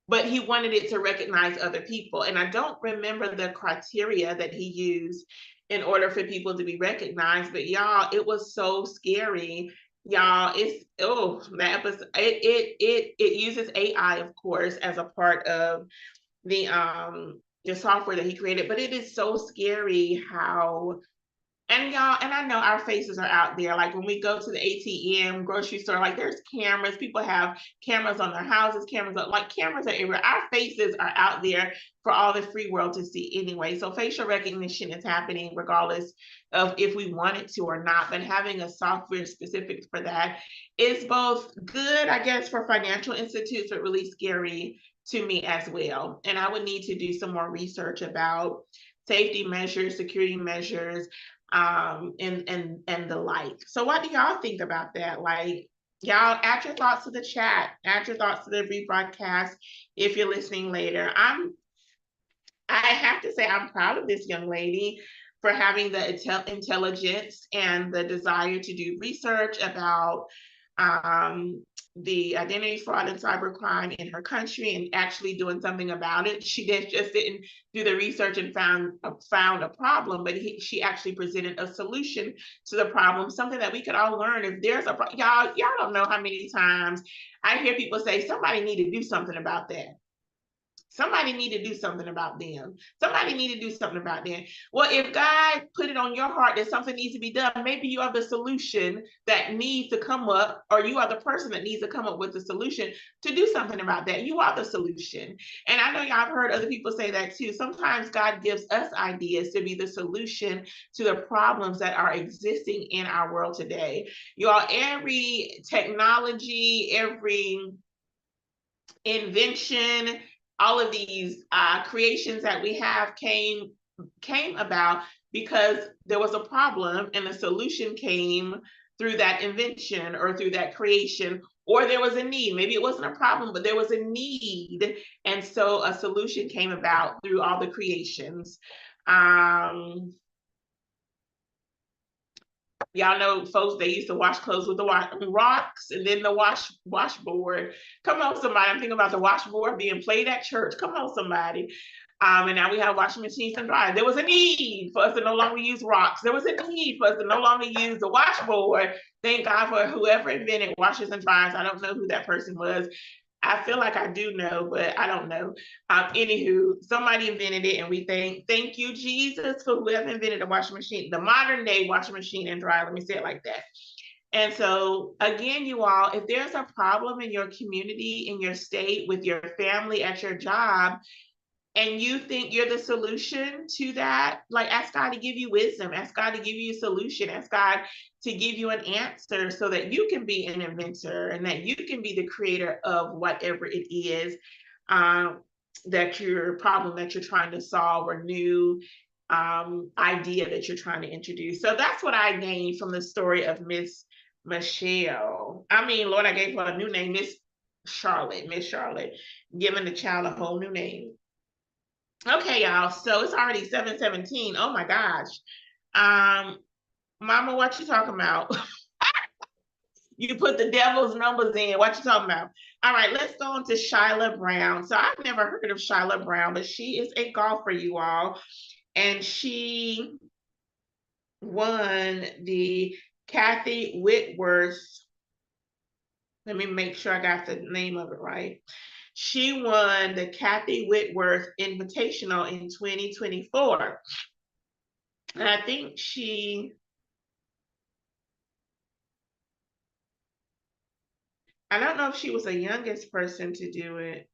but he wanted it to recognize other people. And I don't remember the criteria that he used in order for people to be recognized, but y'all, it was so scary. Y'all, it's that episode, it uses AI, of course, as a part of the software that he created, but it is so scary how, and y'all, and I know our faces are out there. Like when we go to the ATM, grocery store, like there's cameras. People have cameras on their houses, cameras are everywhere. Our faces are out there for all the free world to see anyway. So facial recognition is happening regardless of if we want it to or not. But having a software specific for that is both good, I guess, for financial institutes, but really scary to me as well. And I would need to do some more research about safety measures, security measures, and the like. So what do y'all think about that? Like, y'all add your thoughts to the chat, add your thoughts to the rebroadcast if you're listening later. I have to say I'm proud of this young lady for having the intelligence and the desire to do research about the identity fraud and cybercrime in her country and actually doing something about it. She just didn't do the research and found a problem, but she actually presented a solution to the problem, something that we could all learn. If there's y'all don't know how many times I hear people say somebody need to do something about that. Somebody need to do something about them. Somebody need to do something about them. Well, if God put it on your heart that something needs to be done, maybe you are the solution that needs to come up, or you are the person that needs to come up with the solution to do something about that. You are the solution. And I know y'all have heard other people say that too. Sometimes God gives us ideas to be the solution to the problems that are existing in our world today. Y'all, every technology, every invention, all of these creations that we have came about because there was a problem and the solution came through that invention or through that creation, or there was a need. Maybe it wasn't a problem, but there was a need, and so a solution came about through all the creations. Y'all know folks, they used to wash clothes with the rocks and then the washboard. Come on, somebody. I'm thinking about the washboard being played at church. Come on, somebody. And now we have washing machines and dryers. There was a need for us to no longer use rocks. There was a need for us to no longer use the washboard. Thank God for whoever invented washers and dryers. I don't know who that person was. I feel like I do know, but I don't know. Anywho, somebody invented it, and we thank you, Jesus, for whoever invented the washing machine, the modern day washing machine and dryer. Let me say it like that. And so, again, you all, if there's a problem in your community, in your state, with your family, at your job, and you think you're the solution to that, like ask God to give you wisdom, ask God to give you a solution, ask God to give you an answer so that you can be an inventor and that you can be the creator of whatever it is that your problem that you're trying to solve or new idea that you're trying to introduce. So that's what I gained from the story of Miss Michelle. I mean, Lord, I gave her a new name, Miss Charlette, giving the child a whole new name. Okay, y'all. So it's already 7:17. Oh my gosh. Mama, what you talking about? You put the devil's numbers in. What you talking about? All right, let's go on to Shyla Brown. So I've never heard of Shyla Brown, but she is a golfer, you all. And she won the Kathy Whitworth. Let me make sure I got the name of it right. She won the Kathy Whitworth Invitational in 2024. And I think I don't know if she was the youngest person to do it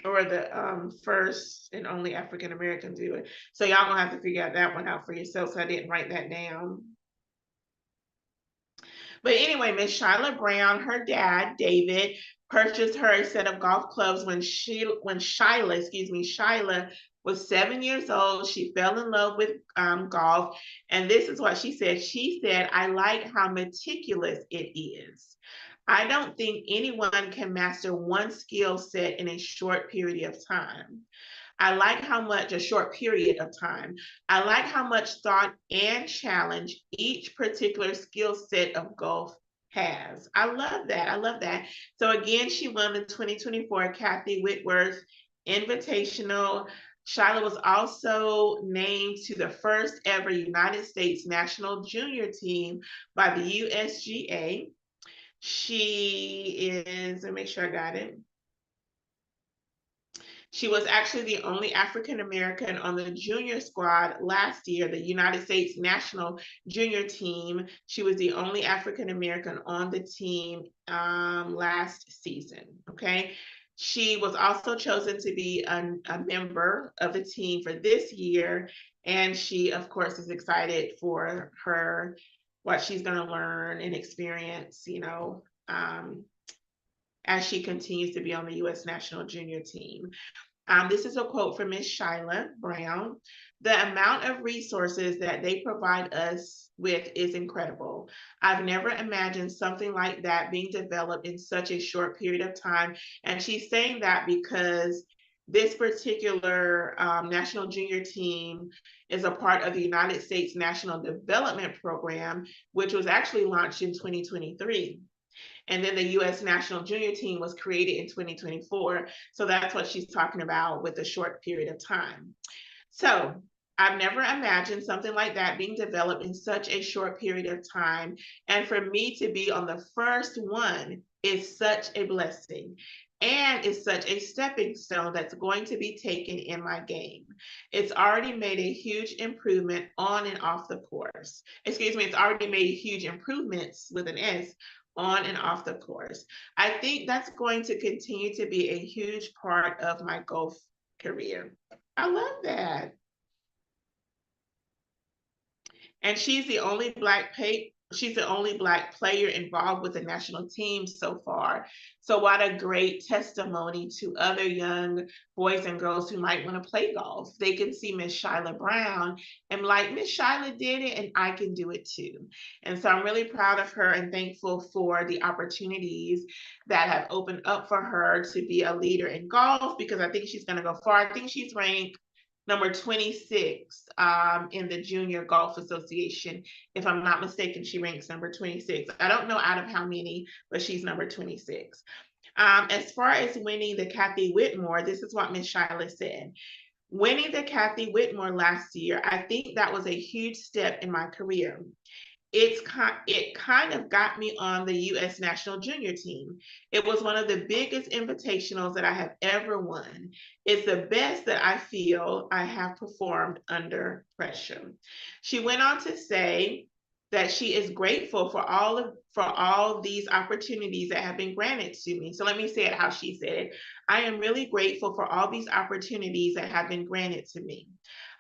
or the first and only African American to do it. So y'all gonna have to figure out that one out for yourself. So I didn't write that down. But anyway, Miss Shyla Brown, her dad, David, purchased her a set of golf clubs when Shyla was 7 years old. She fell in love with golf. And this is what she said. She said, I like how meticulous it is. I don't think anyone can master one skill set in a short period of time. I like how much a short period of time. I like how much thought and challenge each particular skill set of golf has. I love that. I love that. So again, she won the 2024 Kathy Whitworth Invitational. Shyla was also named to the first ever United States National Junior Team by the USGA. She is, let me make sure I got it. She was actually the only African American on the junior squad last year, the United States national junior team. She was the only African American on the team last season. Okay. She was also chosen to be a member of the team for this year. And she, of course, is excited for what she's going to learn and experience, as she continues to be on the U.S. national junior team. This is a quote from Ms. Shyla Brown. The amount of resources that they provide us with is incredible. I've never imagined something like that being developed in such a short period of time. And she's saying that because this particular national junior team is a part of the United States National Development Program, which was actually launched in 2023. And then the U.S. national junior team was created in 2024. So that's what she's talking about with a short period of time. So I've never imagined something like that being developed in such a short period of time. And for me to be on the first one is such a blessing. And it's such a stepping stone that's going to be taken in my game. It's already made a huge improvement on and off the course. Excuse me, it's already made huge improvements with an S on and off the course. I think that's going to continue to be a huge part of my golf career. I love that. And she's the only Black player involved with the national team so far. So what a great testimony to other young boys and girls who might want to play golf. They can see Miss Shyla Brown and like, Miss Shyla did it and I can do it too. And so I'm really proud of her and thankful for the opportunities that have opened up for her to be a leader in golf, because I think she's going to go far. I think she's ranked number 26 in the Junior Golf Association. If I'm not mistaken, she ranks number 26. I don't know out of how many, but she's number 26. As far as winning the Kathy Whitmore, this is what Ms. Shyla said. Winning the Kathy Whitmore last year, I think that was a huge step in my career. It kind of got me on the U.S. national junior team. It was one of the biggest invitationals that I have ever won. It's the best that I feel I have performed under pressure. She went on to say that she is grateful for all these opportunities that have been granted to me. So let me say it how she said it. I am really grateful for all these opportunities that have been granted to me.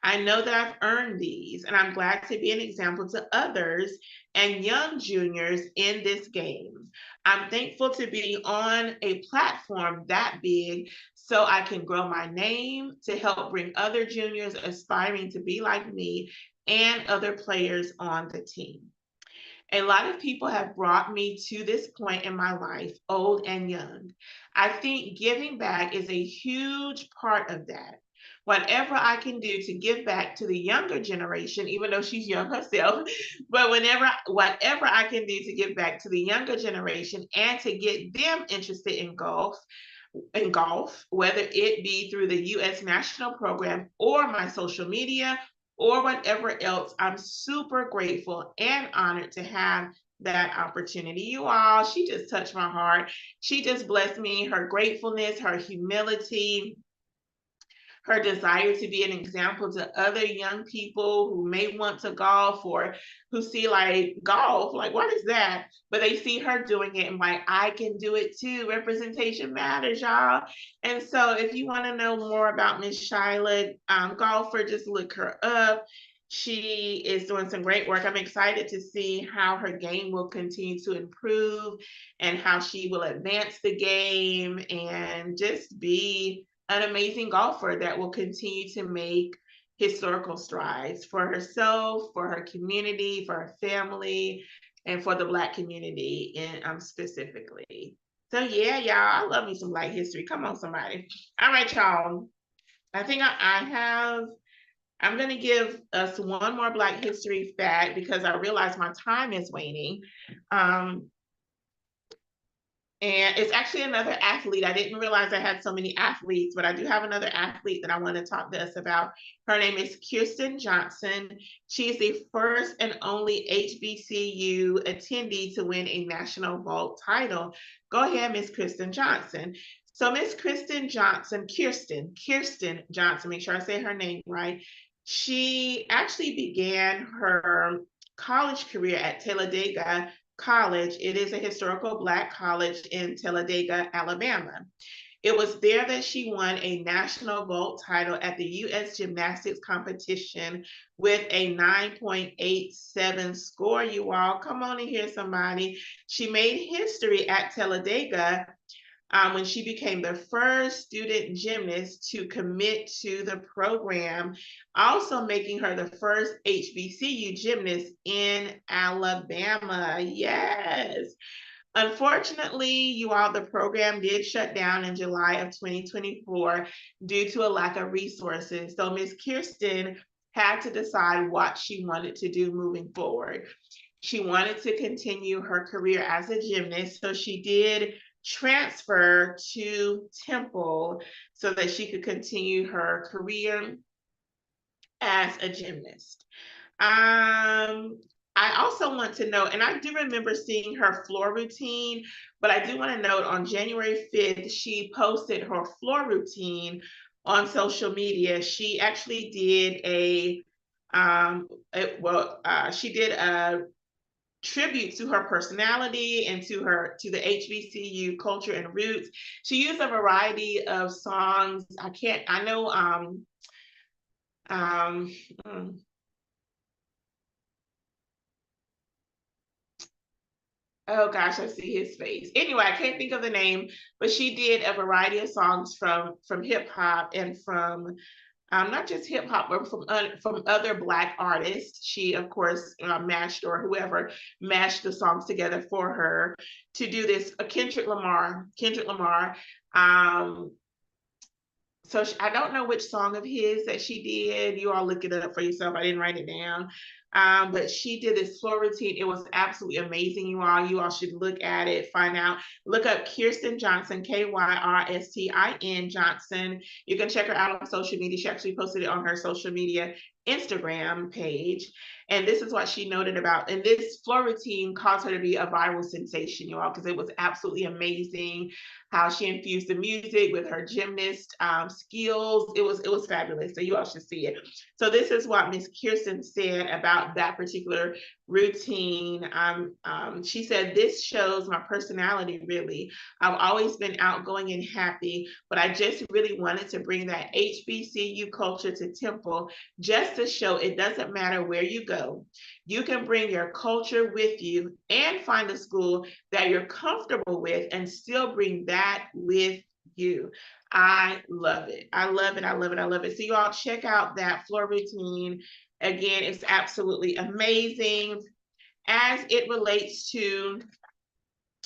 I know that I've earned these, and I'm glad to be an example to others and young juniors in this game. I'm thankful to be on a platform that big so I can grow my name to help bring other juniors aspiring to be like me and other players on the team. A lot of people have brought me to this point in my life, old and young. I think giving back is a huge part of that. Whatever I can do to give back to the younger generation, even though she's young herself, but whatever I can do to give back to the younger generation and to get them interested in golf, whether it be through the U.S. national program or my social media or whatever else, I'm super grateful and honored to have that opportunity. You all, she just touched my heart. She just blessed me. Her gratefulness, her humility, her desire to be an example to other young people who may want to golf or who see like golf, like what is that? But they see her doing it and like, I can do it too. Representation matters, y'all. And so if you want to know more about Miss Shyla, golfer, just look her up. She is doing some great work. I'm excited to see how her game will continue to improve and how she will advance the game and just be an amazing golfer that will continue to make historical strides for herself, for her community, for her family, and for the Black community in specifically. So yeah, y'all, I love me some Black history. Come on, somebody. All right, y'all. I think I'm going to give us one more Black history fact because I realize my time is waning. And it's actually another athlete. I didn't realize I had so many athletes, but I do have another athlete that I want to talk to us about. Her name is Kyrstin Johnson. She is the first and only HBCU attendee to win a national vault title. Go ahead, Miss Kyrstin Johnson. So Miss Kyrstin Johnson, Kyrstin Johnson, make sure I say her name right. She actually began her college career at Talladega College. It is a historical Black college in Talladega, Alabama. It was there that she won a national vault title at the U.S. gymnastics competition with a 9.87 score, you all. Come on in here, somebody. She made history at Talladega when she became the first student gymnast to commit to the program, also making her the first HBCU gymnast in Alabama. Yes. Unfortunately, you all, the program did shut down in July of 2024 due to a lack of resources. So Ms. Kyrstin had to decide what she wanted to do moving forward. She wanted to continue her career as a gymnast, so she did transfer to Temple so that she could continue her career as a gymnast. I also want to note, and I do remember seeing her floor routine, but I do want to note on January 5th, she posted her floor routine on social media. She actually did she did a tribute to her personality and to the HBCU culture and roots. She used a variety of songs. I know um oh gosh, I see his face. Anyway, I can't think of the name, but she did a variety of songs from hip hop and from not just hip hop, but from other Black artists. She, of course, mashed, or whoever mashed the songs together for her to do this. Kendrick Lamar. Um, I don't know which song of his that she did. You all look it up for yourself. I didn't write it down. But she did this floor routine. It was absolutely amazing, you all. You all should look at it, find out. Look up Kyrstin Johnson, Kyrstin Johnson. You can check her out on social media. She actually posted it on her social media Instagram page. And this is what she noted about. And this floor routine caused her to be a viral sensation, you all, because it was absolutely amazing how she infused the music with her gymnast skills. It was fabulous. So you all should see it. So this is what Miss Kyrstin said about that particular routine. She said, "This shows my personality, really. I've always been outgoing and happy, but I just really wanted to bring that HBCU culture to Temple just to show it doesn't matter where you go. You can bring your culture with you and find a school that you're comfortable with and still bring that with you." I love it. I love it. I love it. I love it. So you all check out that floor routine. Again, it's absolutely amazing. As it relates to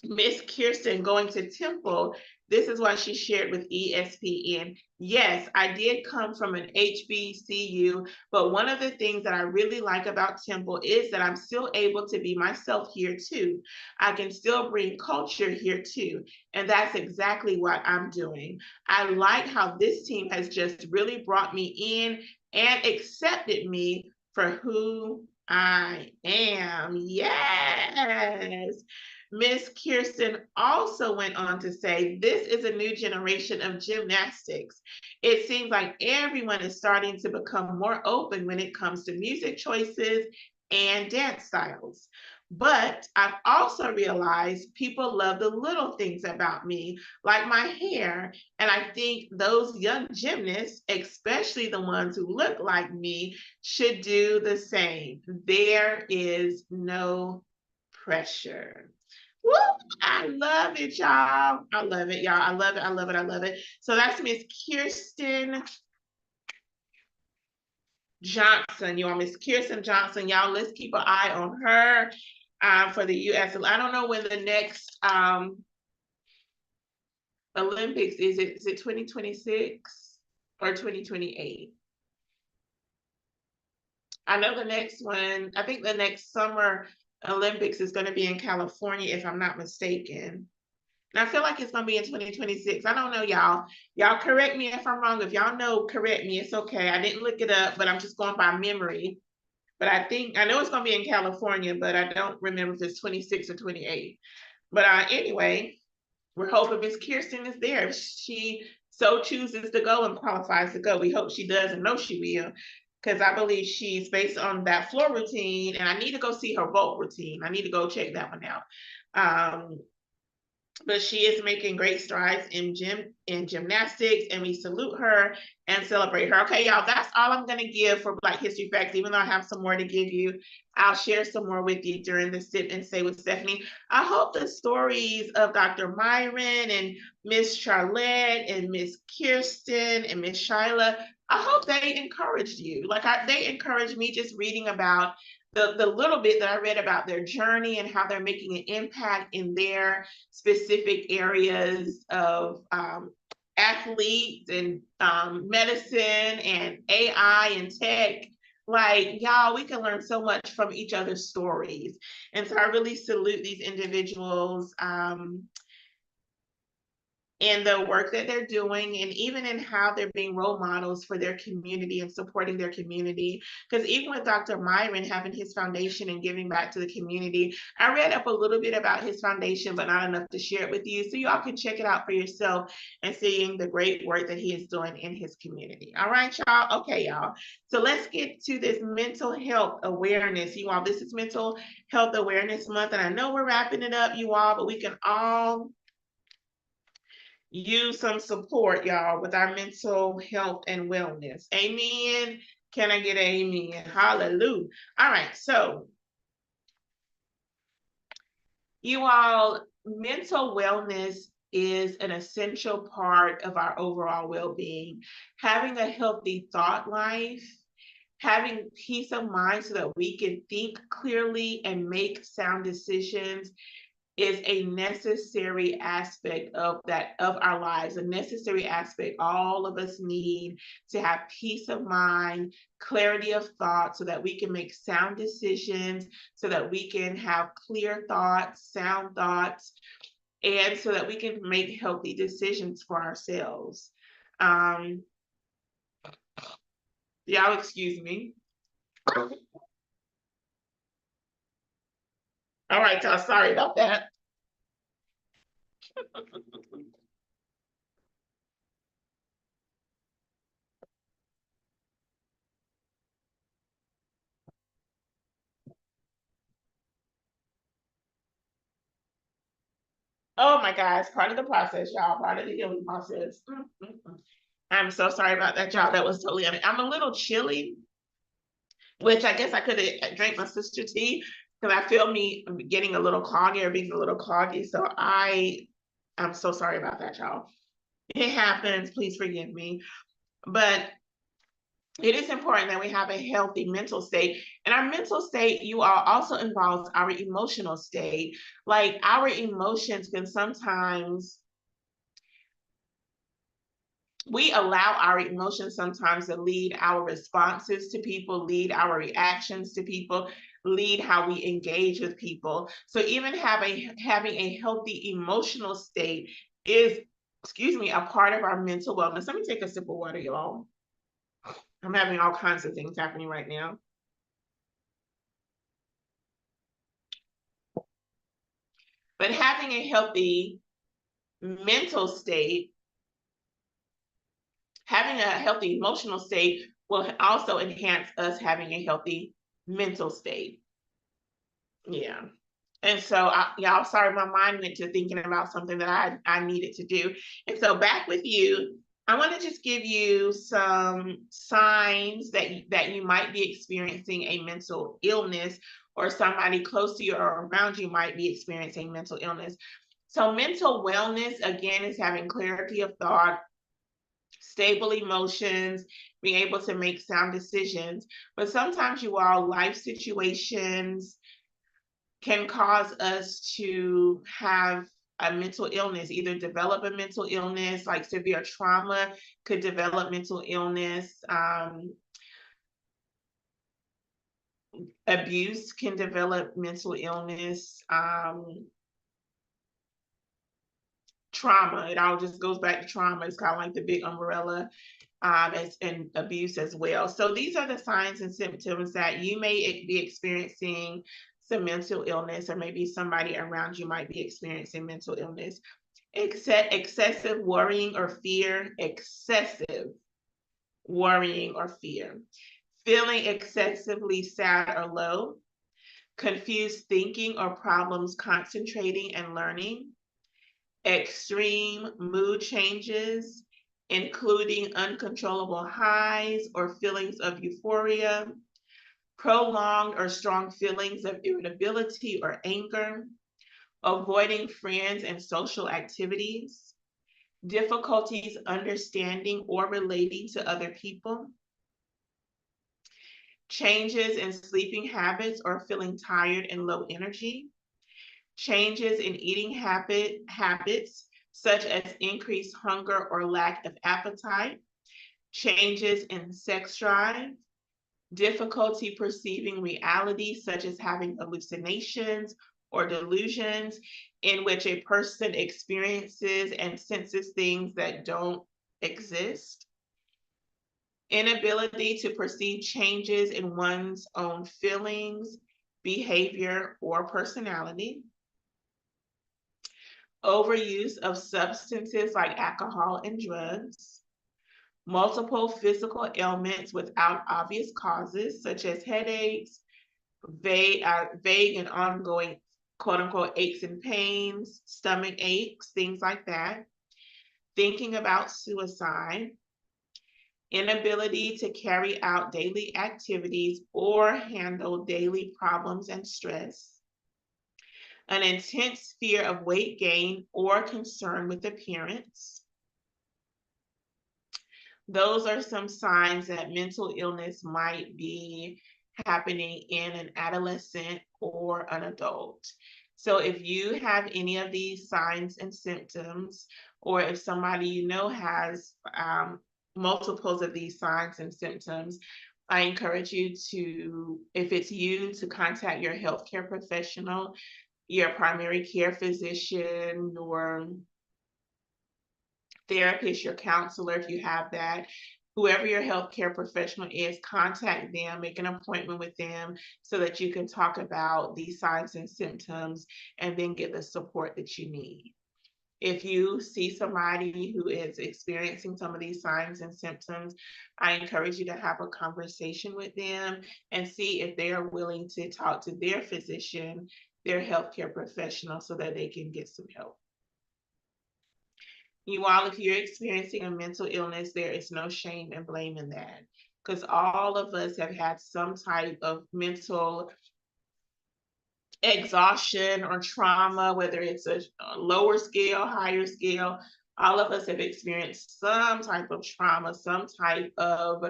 Miss Kyrstin going to Temple, this is what she shared with ESPN. "Yes, I did come from an HBCU, but one of the things that I really like about Temple is that I'm still able to be myself here too. I can still bring culture here too. And that's exactly what I'm doing. I like how this team has just really brought me in and accepted me for who I am." Yes. Miss Kyrstin also went on to say, "This is a new generation of gymnastics. It seems like everyone is starting to become more open when it comes to music choices and dance styles. But I've also realized people love the little things about me, like my hair. And I think those young gymnasts, especially the ones who look like me, should do the same. There is no pressure." Woo! I love it, y'all. I love it, y'all. I love it. I love it. I love it. So that's Miss Kyrstin Johnson. You all, Miss Kyrstin Johnson. Y'all, let's keep an eye on her for the U.S. I don't know when the next Olympics is. Is it 2026 or 2028? I know the next one, I think the next summer Olympics is going to be in California, if I'm not mistaken. And I feel like it's gonna be in 2026. I don't know, y'all. Y'all correct me if I'm wrong. If y'all know, correct me. It's okay. I didn't look it up, but I'm just going by memory. But I know it's gonna be in California, but I don't remember if it's 26 or 28. But anyway, we're hoping Miss Kyrstin is there. If she so chooses to go and qualifies to go, we hope she does and know she will. Because I believe she's based on that floor routine, and I need to go see her vault routine. I need to go check that one out. But she is making great strides in gymnastics, and we salute her and celebrate her. Okay, y'all, that's all I'm going to give for Black History Facts. Even though I have some more to give you, I'll share some more with you during the Sit and Say with Stephanie. I hope the stories of Dr. Myron and Miss Charlette and Miss Kyrstin and Miss Shyla, I hope they encouraged you. Like they encouraged me just reading about the little bit that I read about their journey and how they're making an impact in their specific areas of athletes and medicine and AI and tech. Like, y'all, we can learn so much from each other's stories. And so I really salute these individuals in the work that they're doing, and even in how they're being role models for their community and supporting their community. Because even with Dr. Myron having his foundation and giving back to the community, I read up a little bit about his foundation, but not enough to share it with you. So y'all can check it out for yourself and seeing the great work that he is doing in his community. All right, y'all. Okay, y'all. So let's get to this mental health awareness. You all, this is Mental Health Awareness Month, and I know we're wrapping it up, you all, but we can all use some support, y'all, with our mental health and wellness. Amen. Can I get an amen? Hallelujah. All right, so you all, mental wellness is an essential part of our overall well-being. Having a healthy thought life, having peace of mind so that we can think clearly and make sound decisions is a necessary aspect of our lives, a necessary aspect all of us need to have peace of mind, clarity of thought, so that we can make sound decisions, so that we can have clear thoughts, sound thoughts, and so that we can make healthy decisions for ourselves. Y'all excuse me. All right, y'all, sorry about that. Oh my God, it's part of the process, y'all, part of the healing process. I'm so sorry about that, y'all. That was totally, I'm a little chilly, which I guess I could have drank my sister tea because I feel me getting a little cloggy or being a little cloggy. So I'm so sorry about that, y'all. It happens. Please forgive me. But it is important that we have a healthy mental state. And our mental state, you all, also involves our emotional state. Like our emotions can sometimes, we allow our emotions sometimes to lead our responses to people, lead our reactions to people, lead how we engage with people. So even having a healthy emotional state is, excuse me, a part of our mental wellness. Let me take a sip of water, y'all. I'm having all kinds of things happening right now. But having a healthy mental state, having a healthy emotional state will also enhance us having a healthy mental state. Yeah. And so, y'all, sorry, my mind went to thinking about something that I needed to do. And so back with you, I want to just give you some signs that you might be experiencing a mental illness, or somebody close to you or around you might be experiencing mental illness. So mental wellness, again, is having clarity of thought, stable emotions, being able to make sound decisions. But sometimes, you all, life situations can cause us to have a mental illness, either develop a mental illness, like severe trauma could develop mental illness. Abuse can develop mental illness. trauma. It all just goes back to trauma. It's kind of like the big umbrella, and abuse as well. So these are the signs and symptoms that you may be experiencing some mental illness, or maybe somebody around you might be experiencing mental illness. Excessive worrying or fear, excessive worrying or fear, feeling excessively sad or low, confused thinking or problems concentrating and learning, extreme mood changes, including uncontrollable highs or feelings of euphoria, prolonged or strong feelings of irritability or anger, avoiding friends and social activities, difficulties understanding or relating to other people, changes in sleeping habits or feeling tired and low energy, changes in eating habits, such as increased hunger or lack of appetite, changes in sex drive, difficulty perceiving reality, such as having hallucinations or delusions, in which a person experiences and senses things that don't exist, inability to perceive changes in one's own feelings, behavior, or personality, overuse of substances like alcohol and drugs, multiple physical ailments without obvious causes, such as headaches, vague and ongoing quote unquote aches and pains, stomach aches, things like that, thinking about suicide, inability to carry out daily activities or handle daily problems and stress, an intense fear of weight gain or concern with appearance. Those are some signs that mental illness might be happening in an adolescent or an adult. So if you have any of these signs and symptoms, or if somebody you know has multiples of these signs and symptoms, I encourage you to, if it's you, to contact your healthcare professional, your primary care physician, your therapist, your counselor, if you have that. Whoever your healthcare professional is, contact them, make an appointment with them so that you can talk about these signs and symptoms and then get the support that you need. If you see somebody who is experiencing some of these signs and symptoms, I encourage you to have a conversation with them and see if they are willing to talk to their physician, their healthcare professional, so that they can get some help. You all, if you're experiencing a mental illness, there is no shame and blame in that, because all of us have had some type of mental exhaustion or trauma, whether it's a lower scale, higher scale. All of us have experienced some type of trauma, some type of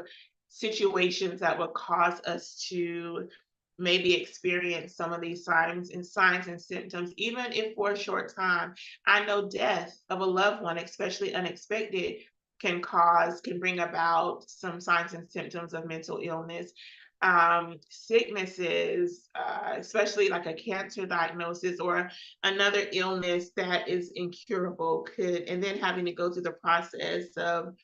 situations that would cause us to maybe experience some of these signs and symptoms, even if for a short time. I know death of a loved one, especially unexpected, can bring about some signs and symptoms of mental illness. Sicknesses, especially like a cancer diagnosis or another illness that is incurable, and then having to go through the process of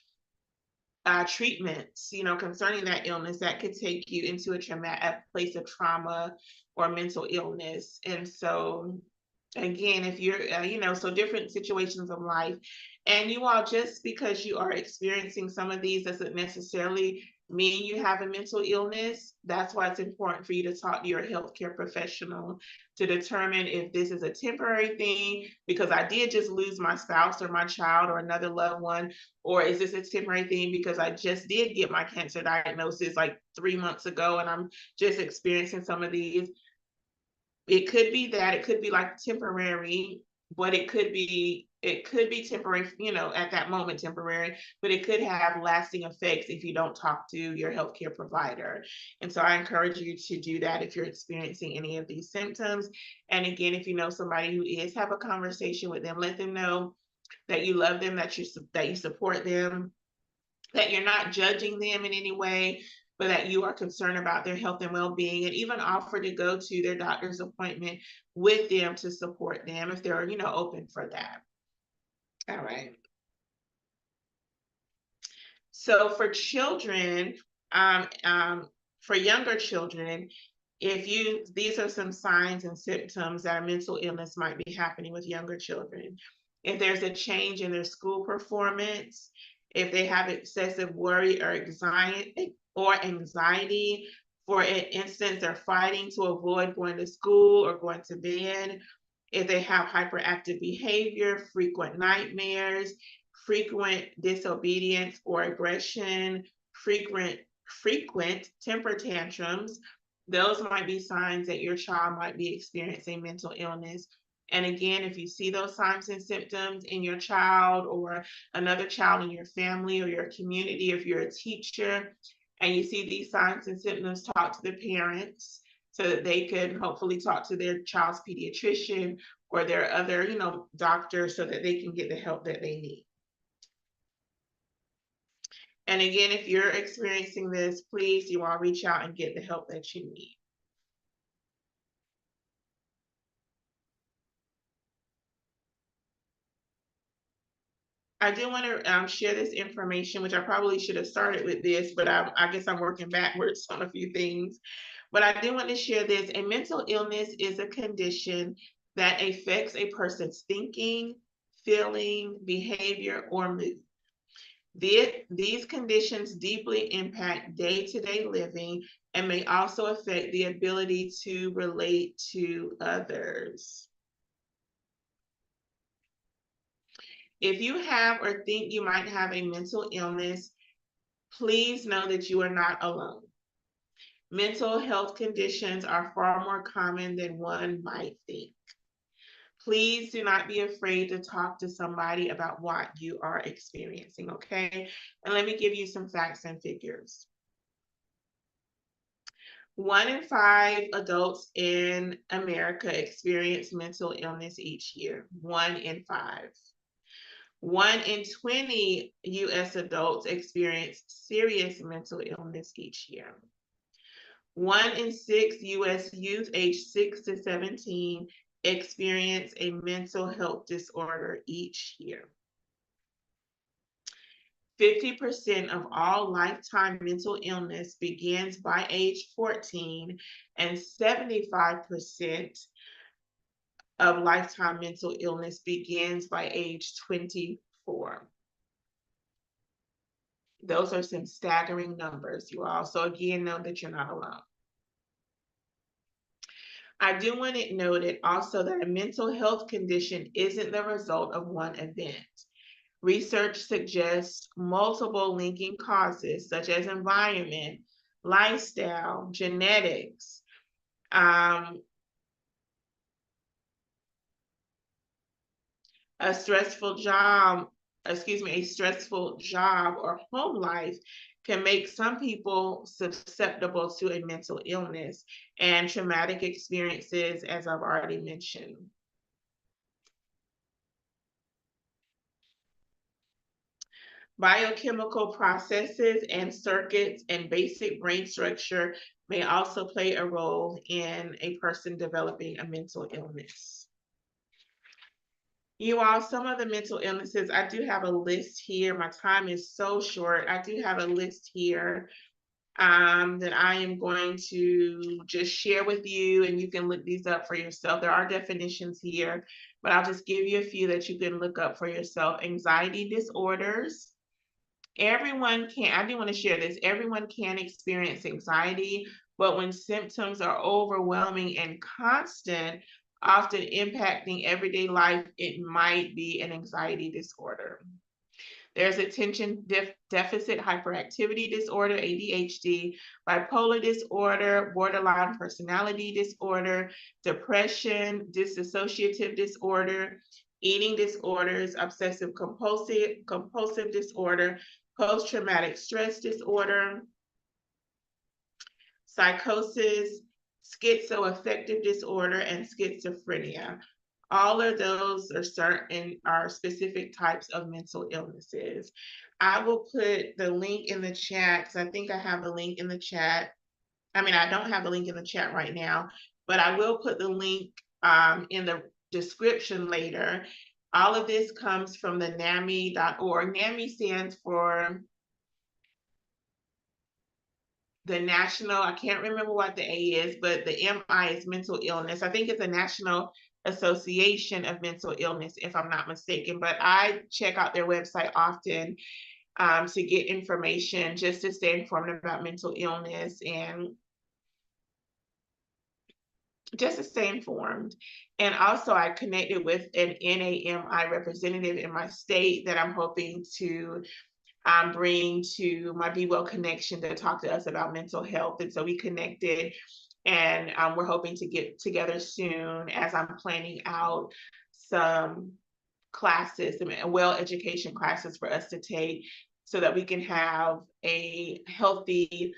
treatments, concerning that illness, that could take you into a place of trauma or mental illness. And so, again, if you're, so different situations of life, and you all, just because you are experiencing some of these doesn't necessarily mean you have a mental illness. That's why it's important for you to talk to your healthcare professional to determine if this is a temporary thing, because I did just lose my spouse or my child or another loved one, or is this a temporary thing because I just did get my cancer diagnosis like 3 months ago and I'm just experiencing some of these. It could be that, it could be like temporary, but it could be temporary, at that moment temporary, but it could have lasting effects if you don't talk to your healthcare provider. And so I encourage you to do that if you're experiencing any of these symptoms. And again, if you know somebody who is, have a conversation with them, let them know that you love them, that you support them, that you're not judging them in any way, but that you are concerned about their health and well-being, and even offer to go to their doctor's appointment with them to support them if they're, open for that. All right. So for children, for younger children, these are some signs and symptoms that a mental illness might be happening with younger children. If there's a change in their school performance, if they have excessive worry or anxiety, for instance, they're fighting to avoid going to school or going to bed, if they have hyperactive behavior, frequent nightmares, frequent disobedience or aggression, frequent temper tantrums, those might be signs that your child might be experiencing mental illness. And again, if you see those signs and symptoms in your child or another child in your family or your community, if you're a teacher and you see these signs and symptoms, talk to the parents so that they could hopefully talk to their child's pediatrician or their other, doctor so that they can get the help that they need. And again, if you're experiencing this, please, you all reach out and get the help that you need. I do want to share this information, which I probably should have started with this, but I guess I'm working backwards on a few things. But I do want to share this. A mental illness is a condition that affects a person's thinking, feeling, behavior, or mood. These conditions deeply impact day-to-day living and may also affect the ability to relate to others. If you have or think you might have a mental illness, please know that you are not alone. Mental health conditions are far more common than one might think. Please do not be afraid to talk to somebody about what you are experiencing, okay? And let me give you some facts and figures. 1 in 5 adults in America experience mental illness each year. 1 in 5. 1 in 20 US adults experience serious mental illness each year. 1 in 6 US youth aged 6 to 17 experience a mental health disorder each year. 50% of all lifetime mental illness begins by age 14, and 75% of lifetime mental illness begins by age 24. Those are some staggering numbers, you all. So again, know that you're not alone. I do want it noted also that a mental health condition isn't the result of one event. Research suggests multiple linking causes such as environment, lifestyle, genetics, a stressful job or home life can make some people susceptible to a mental illness and traumatic experiences, as I've already mentioned. Biochemical processes and circuits and basic brain structure may also play a role in a person developing a mental illness. You all, some of the mental illnesses, I do have a list here. My time is so short. I do have a list here that I am going to just share with you, and you can look these up for yourself. There are definitions here, but I'll just give you a few that you can look up for yourself. Anxiety disorders. Everyone can, I do want to share this, everyone can experience anxiety, but when symptoms are overwhelming and constant, often impacting everyday life, it might be an anxiety disorder. There's attention deficit hyperactivity disorder, ADHD, bipolar disorder, borderline personality disorder, depression, dissociative disorder, eating disorders, obsessive compulsive disorder, post-traumatic stress disorder, psychosis, schizoaffective disorder, and schizophrenia. All of those are specific types of mental illnesses. I will put the link in the chat because I think I have the link in the chat. I mean, I don't have the link in the chat right now, but I will put the link in the description later. All of this comes from the NAMI.org. NAMI stands for the national, I can't remember what the A is, but the MI is mental illness. I think it's the National Association of Mental Illness, if I'm not mistaken, but I check out their website often to get information, just to stay informed about mental illness and just to stay informed. And also I connected with an NAMI representative in my state that I'm hoping to bring to my Be Well connection to talk to us about mental health. And so we connected, and we're hoping to get together soon as I'm planning out some classes, well education classes for us to take so that we can have a healthy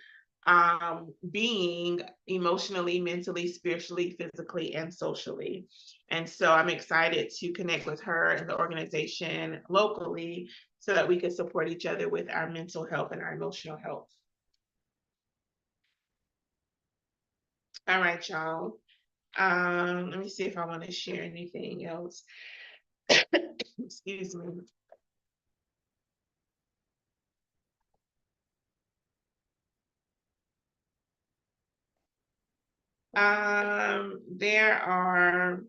being emotionally, mentally, spiritually, physically, and socially. And so I'm excited to connect with her and the organization locally so that we can support each other with our mental health and our emotional health. All right, y'all. Let me see if I want to share anything else. Excuse me. There are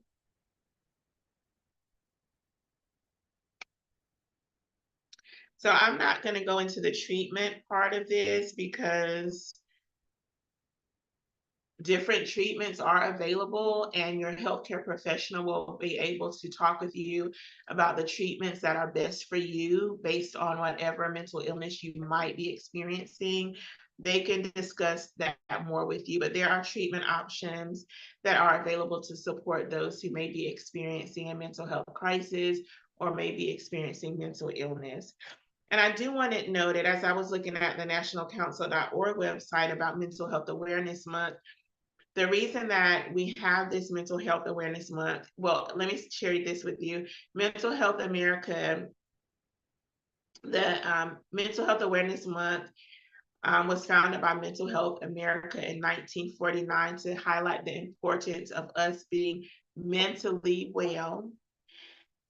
so I'm not going to go into the treatment part of this because different treatments are available, and your healthcare professional will be able to talk with you about the treatments that are best for you based on whatever mental illness you might be experiencing. They can discuss that more with you, but there are treatment options that are available to support those who may be experiencing a mental health crisis or may be experiencing mental illness. And I do want it noted, as I was looking at the nationalcouncil.org website about Mental Health Awareness Month, the reason that we have this Mental Health Awareness Month, well, let me share this with you. Mental Health America, the Mental Health Awareness Month was founded by Mental Health America in 1949 to highlight the importance of us being mentally well,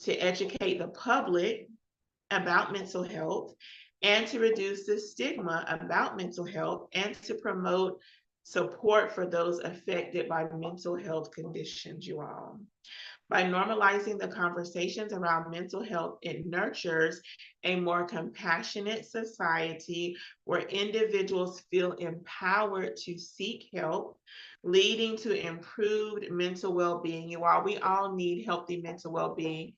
to educate the public about mental health, and to reduce the stigma about mental health, and to promote support for those affected by mental health conditions, you all. By normalizing the conversations around mental health, it nurtures a more compassionate society where individuals feel empowered to seek help, leading to improved mental well-being. You all, we all need healthy mental well-being.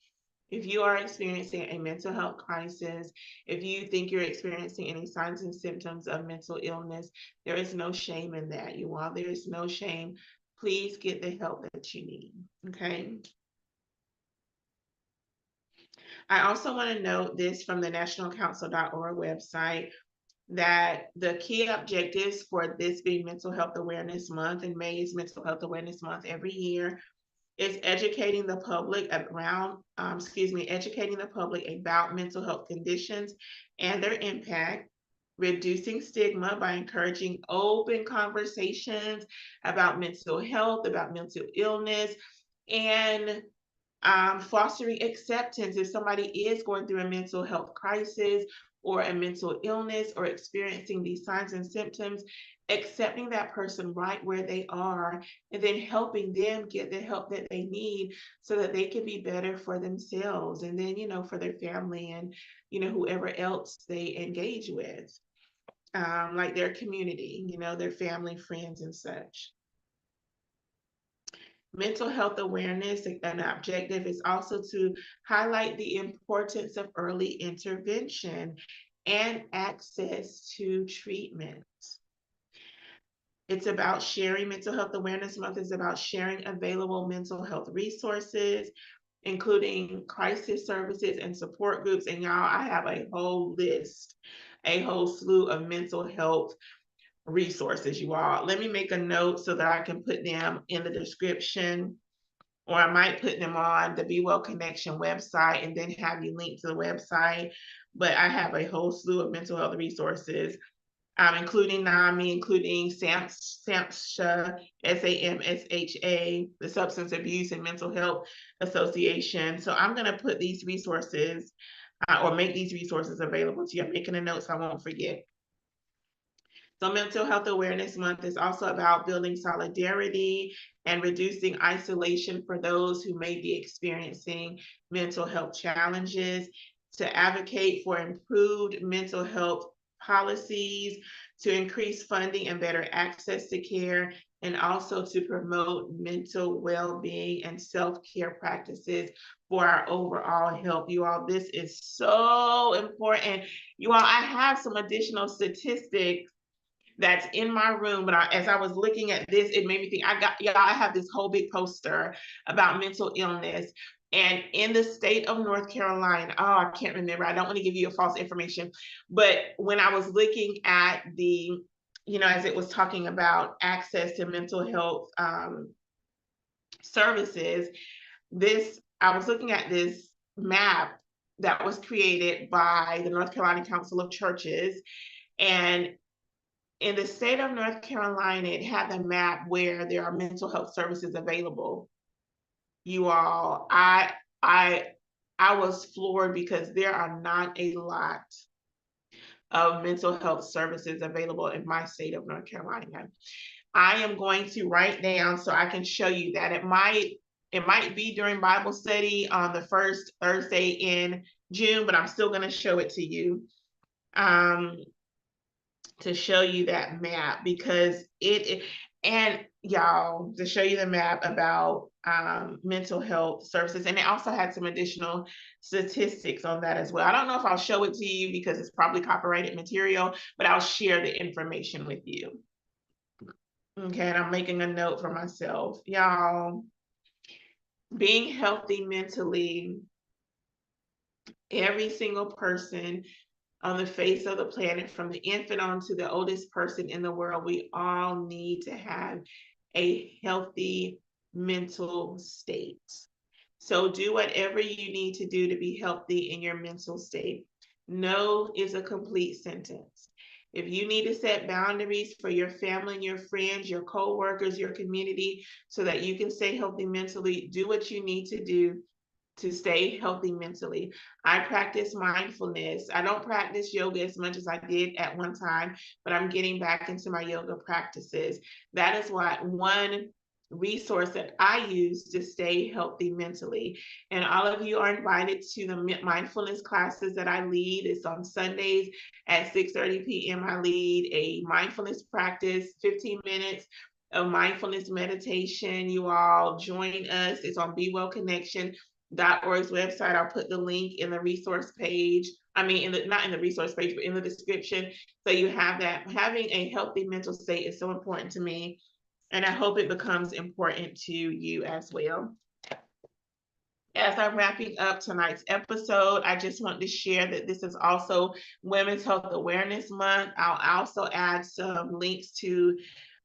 If you are experiencing a mental health crisis, if you think you're experiencing any signs and symptoms of mental illness, there is no shame in that, you all. There is no shame. Please get the help that you need, okay? I also want to note this from the nationalcouncil.org website, that the key objectives for this being Mental Health Awareness Month, and May is Mental Health Awareness Month every year, is educating the public around, educating the public about mental health conditions and their impact, reducing stigma by encouraging open conversations about mental health, about mental illness, and fostering acceptance if somebody is going through a mental health crisis or a mental illness or experiencing these signs and symptoms, accepting that person right where they are, and then helping them get the help that they need so that they can be better for themselves, and then, for their family, and, whoever else they engage with, like their community, their family, friends, and such. Mental health awareness, an objective, is also to highlight the importance of early intervention and access to treatment. It's about sharing. Mental Health Awareness Month is about sharing available mental health resources, including crisis services and support groups. And y'all, I have a whole list, a whole slew of mental health resources, you all. Let me make a note so that I can put them in the description, or I might put them on the Be Well Connection website and then have you link to the website. But I have a whole slew of mental health resources including NAMI, including SAMHSA, SAMSHA, the Substance Abuse and Mental Health Association. So I'm going to put these resources or make these resources available to you. I'm making a note so I won't forget. So Mental Health Awareness Month is also about building solidarity and reducing isolation for those who may be experiencing mental health challenges, to advocate for improved mental health policies, to increase funding and better access to care, and also to promote mental well-being and self-care practices for our overall health. You all, this is so important. You all, I have some additional statistics that's in my room, but as I was looking at this, it made me think, I have this whole big poster about mental illness. And in the state of North Carolina, I can't remember, I don't want to give you a false information, but when I was looking at the, as it was talking about access to mental health services, I was looking at this map that was created by the North Carolina Council of Churches, and in the state of North Carolina, it had the map where there are mental health services available. You all, I was floored because there are not a lot of mental health services available in my state of North Carolina. I am going to write down so I can show you that. It might be during Bible study on the first Thursday in June, but I'm still going to show it to you. To show you that map, because and y'all, to show you the map about mental health services, and it also had some additional statistics on that as well. I don't know if I'll show it to you because it's probably copyrighted material, but I'll share the information with you. Okay, and I'm making a note for myself. Y'all, being healthy mentally, every single person on the face of the planet, from the infant on to the oldest person in the world, we all need to have a healthy mental state. So do whatever you need to do to be healthy in your mental state. No is a complete sentence. If you need to set boundaries for your family and your friends, your co-workers, your community, so that you can stay healthy mentally, do what you need to do to stay healthy mentally. I practice mindfulness. I don't practice yoga as much as I did at one time, but I'm getting back into my yoga practices. That is one resource that I use to stay healthy mentally. And all of you are invited to the mindfulness classes that I lead. It's on Sundays at 6:30 p.m. I lead a mindfulness practice, 15 minutes of mindfulness meditation. You all join us. It's on BeWellConnection.org's website. I'll put the link in the resource page. Not in the resource page, but in the description. So you have that. Having a healthy mental state is so important to me, and I hope it becomes important to you as well. As I'm wrapping up tonight's episode, I just want to share that this is also Women's Health Awareness Month. I'll also add some links to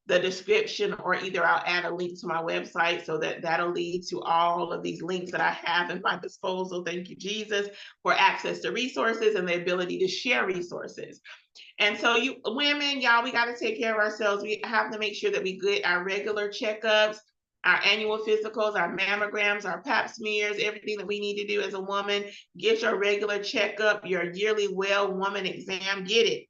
the description, or either I'll add a link to my website, so that'll lead to all of these links that I have at my disposal. Thank you, Jesus, for access to resources and the ability to share resources. And so you women, y'all, we got to take care of ourselves. We have to make sure that we get our regular checkups, our annual physicals, our mammograms, our pap smears, everything that we need to do as a woman. Get your regular checkup, your yearly well woman exam, get it.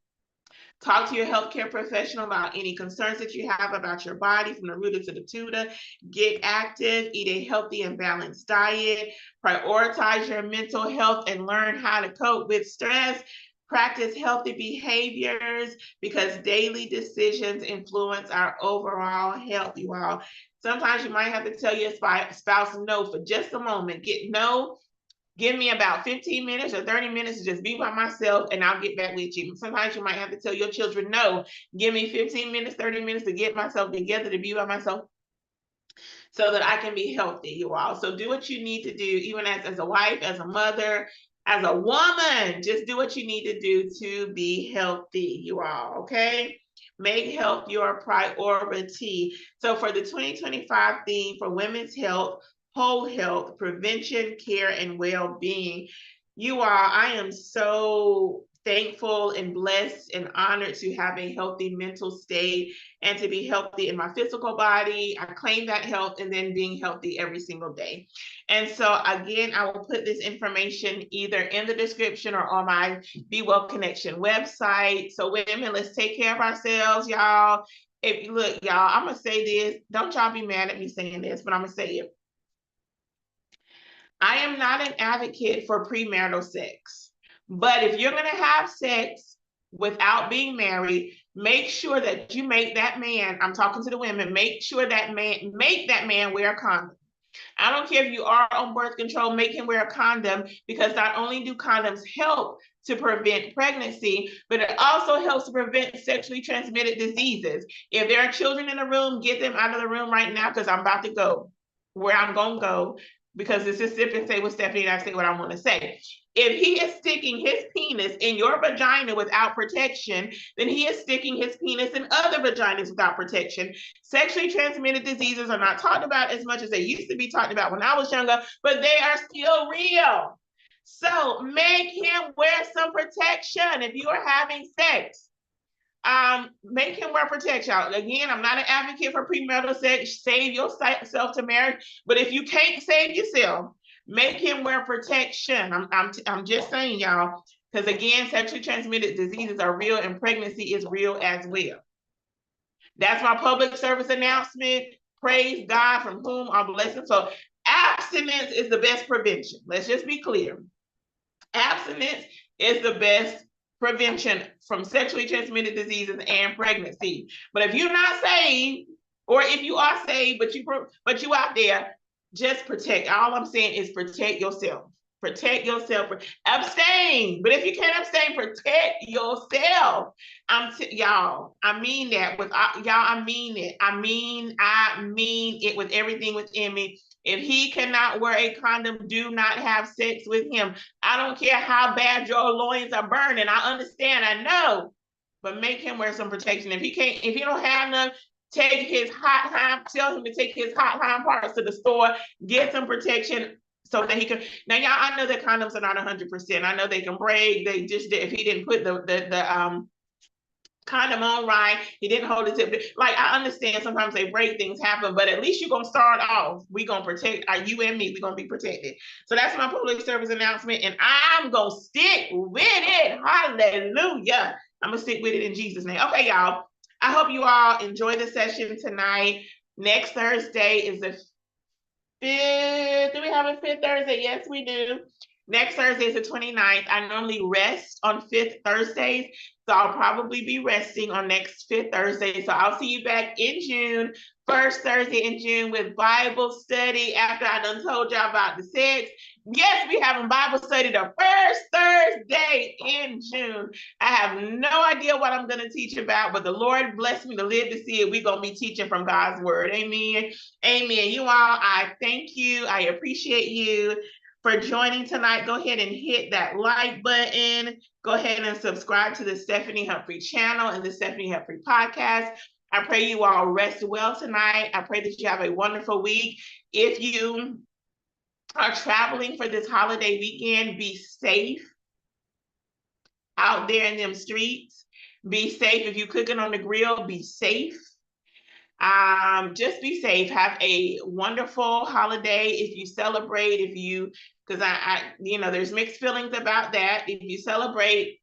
Talk to your healthcare professional about any concerns that you have about your body, from the rooter to the tutor. Get active, eat a healthy and balanced diet, prioritize your mental health, and learn how to cope with stress. Practice healthy behaviors, because daily decisions influence our overall health, you all. Sometimes you might have to tell your spouse no for just a moment. Give me about 15 minutes or 30 minutes to just be by myself, and I'll get back with you. Sometimes you might have to tell your children, no, give me 15 minutes, 30 minutes to get myself together, to be by myself, so that I can be healthy, you all. So do what you need to do, even as a wife, as a mother, as a woman. Just do what you need to do to be healthy, you all, okay? Make health your priority. So for the 2025 theme for women's health, whole health, prevention, care, and well-being, you all, I am so thankful and blessed and honored to have a healthy mental state and to be healthy in my physical body. I claim that health and then being healthy every single day. And so again, I will put this information either in the description or on my Be Well Connection website. So women, let's take care of ourselves, y'all. If you look, y'all, I'm gonna say this. Don't y'all be mad at me saying this, but I'm gonna say it. I am not an advocate for premarital sex, but if you're going to have sex without being married, make sure that you make that man, I'm talking to the women, make that man wear a condom. I don't care if you are on birth control, make him wear a condom, because not only do condoms help to prevent pregnancy, but it also helps to prevent sexually transmitted diseases. If there are children in the room, get them out of the room right now, because I'm about to go where I'm going to go, because this is Sip and Say with Stephanie and I say what I want to say. If he is sticking his penis in your vagina without protection, then he is sticking his penis in other vaginas without protection. Sexually transmitted diseases are not talked about as much as they used to be talked about when I was younger, but they are still real. So make him wear some protection if you are having sex. Make him wear protection. Again, I'm not an advocate for premarital sex. Save yourself to marriage. But if you can't save yourself, make him wear protection. I'm just saying, y'all, because again, sexually transmitted diseases are real and pregnancy is real as well. That's my public service announcement. Praise God, from whom our blessings. So abstinence is the best prevention. Let's just be clear. Abstinence is the best prevention from sexually transmitted diseases and pregnancy. But if you're not saved, or if you are saved, but you out there, just protect. All I'm saying is protect yourself. Protect yourself. Abstain. But if you can't abstain, protect yourself. Y'all, I mean that with y'all. I mean it. I mean it with everything within me. If he cannot wear a condom, do not have sex with him. I don't care how bad your loins are burning. I understand. I know. But make him wear some protection. If he don't have none, tell him to take his hot hind parts to the store, get some protection so that he can. Now, y'all, I know that condoms are not 100%. I know they can break. They just did. If he didn't put the condom on right, he didn't hold it tip. Like, I understand sometimes they break, things happen, but at least you're gonna start off. We're gonna protect you and me. We're gonna be protected. So that's my public service announcement, and I'm gonna stick with it. Hallelujah. I'm gonna stick with it in Jesus' name. Okay, y'all. I hope you all enjoy the session tonight. Next Thursday is the 5th. Do we have a 5th Thursday? Yes, we do. Next Thursday is the 29th. I normally rest on 5th Thursdays, so I'll probably be resting on next 5th Thursday. So I'll see you back in June, first Thursday in June, with Bible study after I done told y'all about the sex. Yes, we having Bible study the first Thursday in June. I have no idea what I'm going to teach about, but the Lord blessed me to live to see it. We're going to be teaching from God's word. Amen. Amen. You all, I thank you. I appreciate you for joining tonight. Go ahead and hit that like button. Go ahead and subscribe to the Stephanie Humphrey channel and the Stephanie Humphrey podcast. I pray you all rest well tonight. I pray that you have a wonderful week. If you are traveling for this holiday weekend, be safe out there in them streets. Be safe. If you're cooking on the grill, be safe. Just be safe. Have a wonderful holiday. If you celebrate, because there's mixed feelings about that. If you celebrate,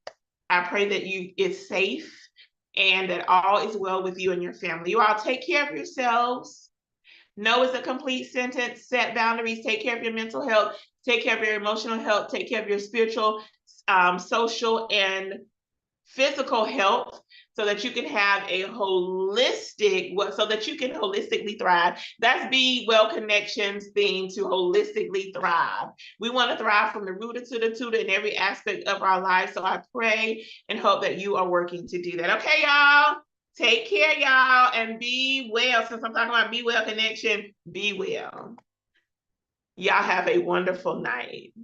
I pray that it's safe and that all is well with you and your family. You all take care of yourselves. No is a complete sentence. Set boundaries. Take care of your mental health. Take care of your emotional health. Take care of your spiritual, social, and physical health, so that you can have a so that you can holistically thrive. That's Be Well Connections theme, to holistically thrive. We want to thrive from the rooter to the tutor in every aspect of our lives. So I pray and hope that you are working to do that. Okay, y'all. Take care, y'all, and be well. Since I'm talking about Be Well Connection, be well. Y'all have a wonderful night.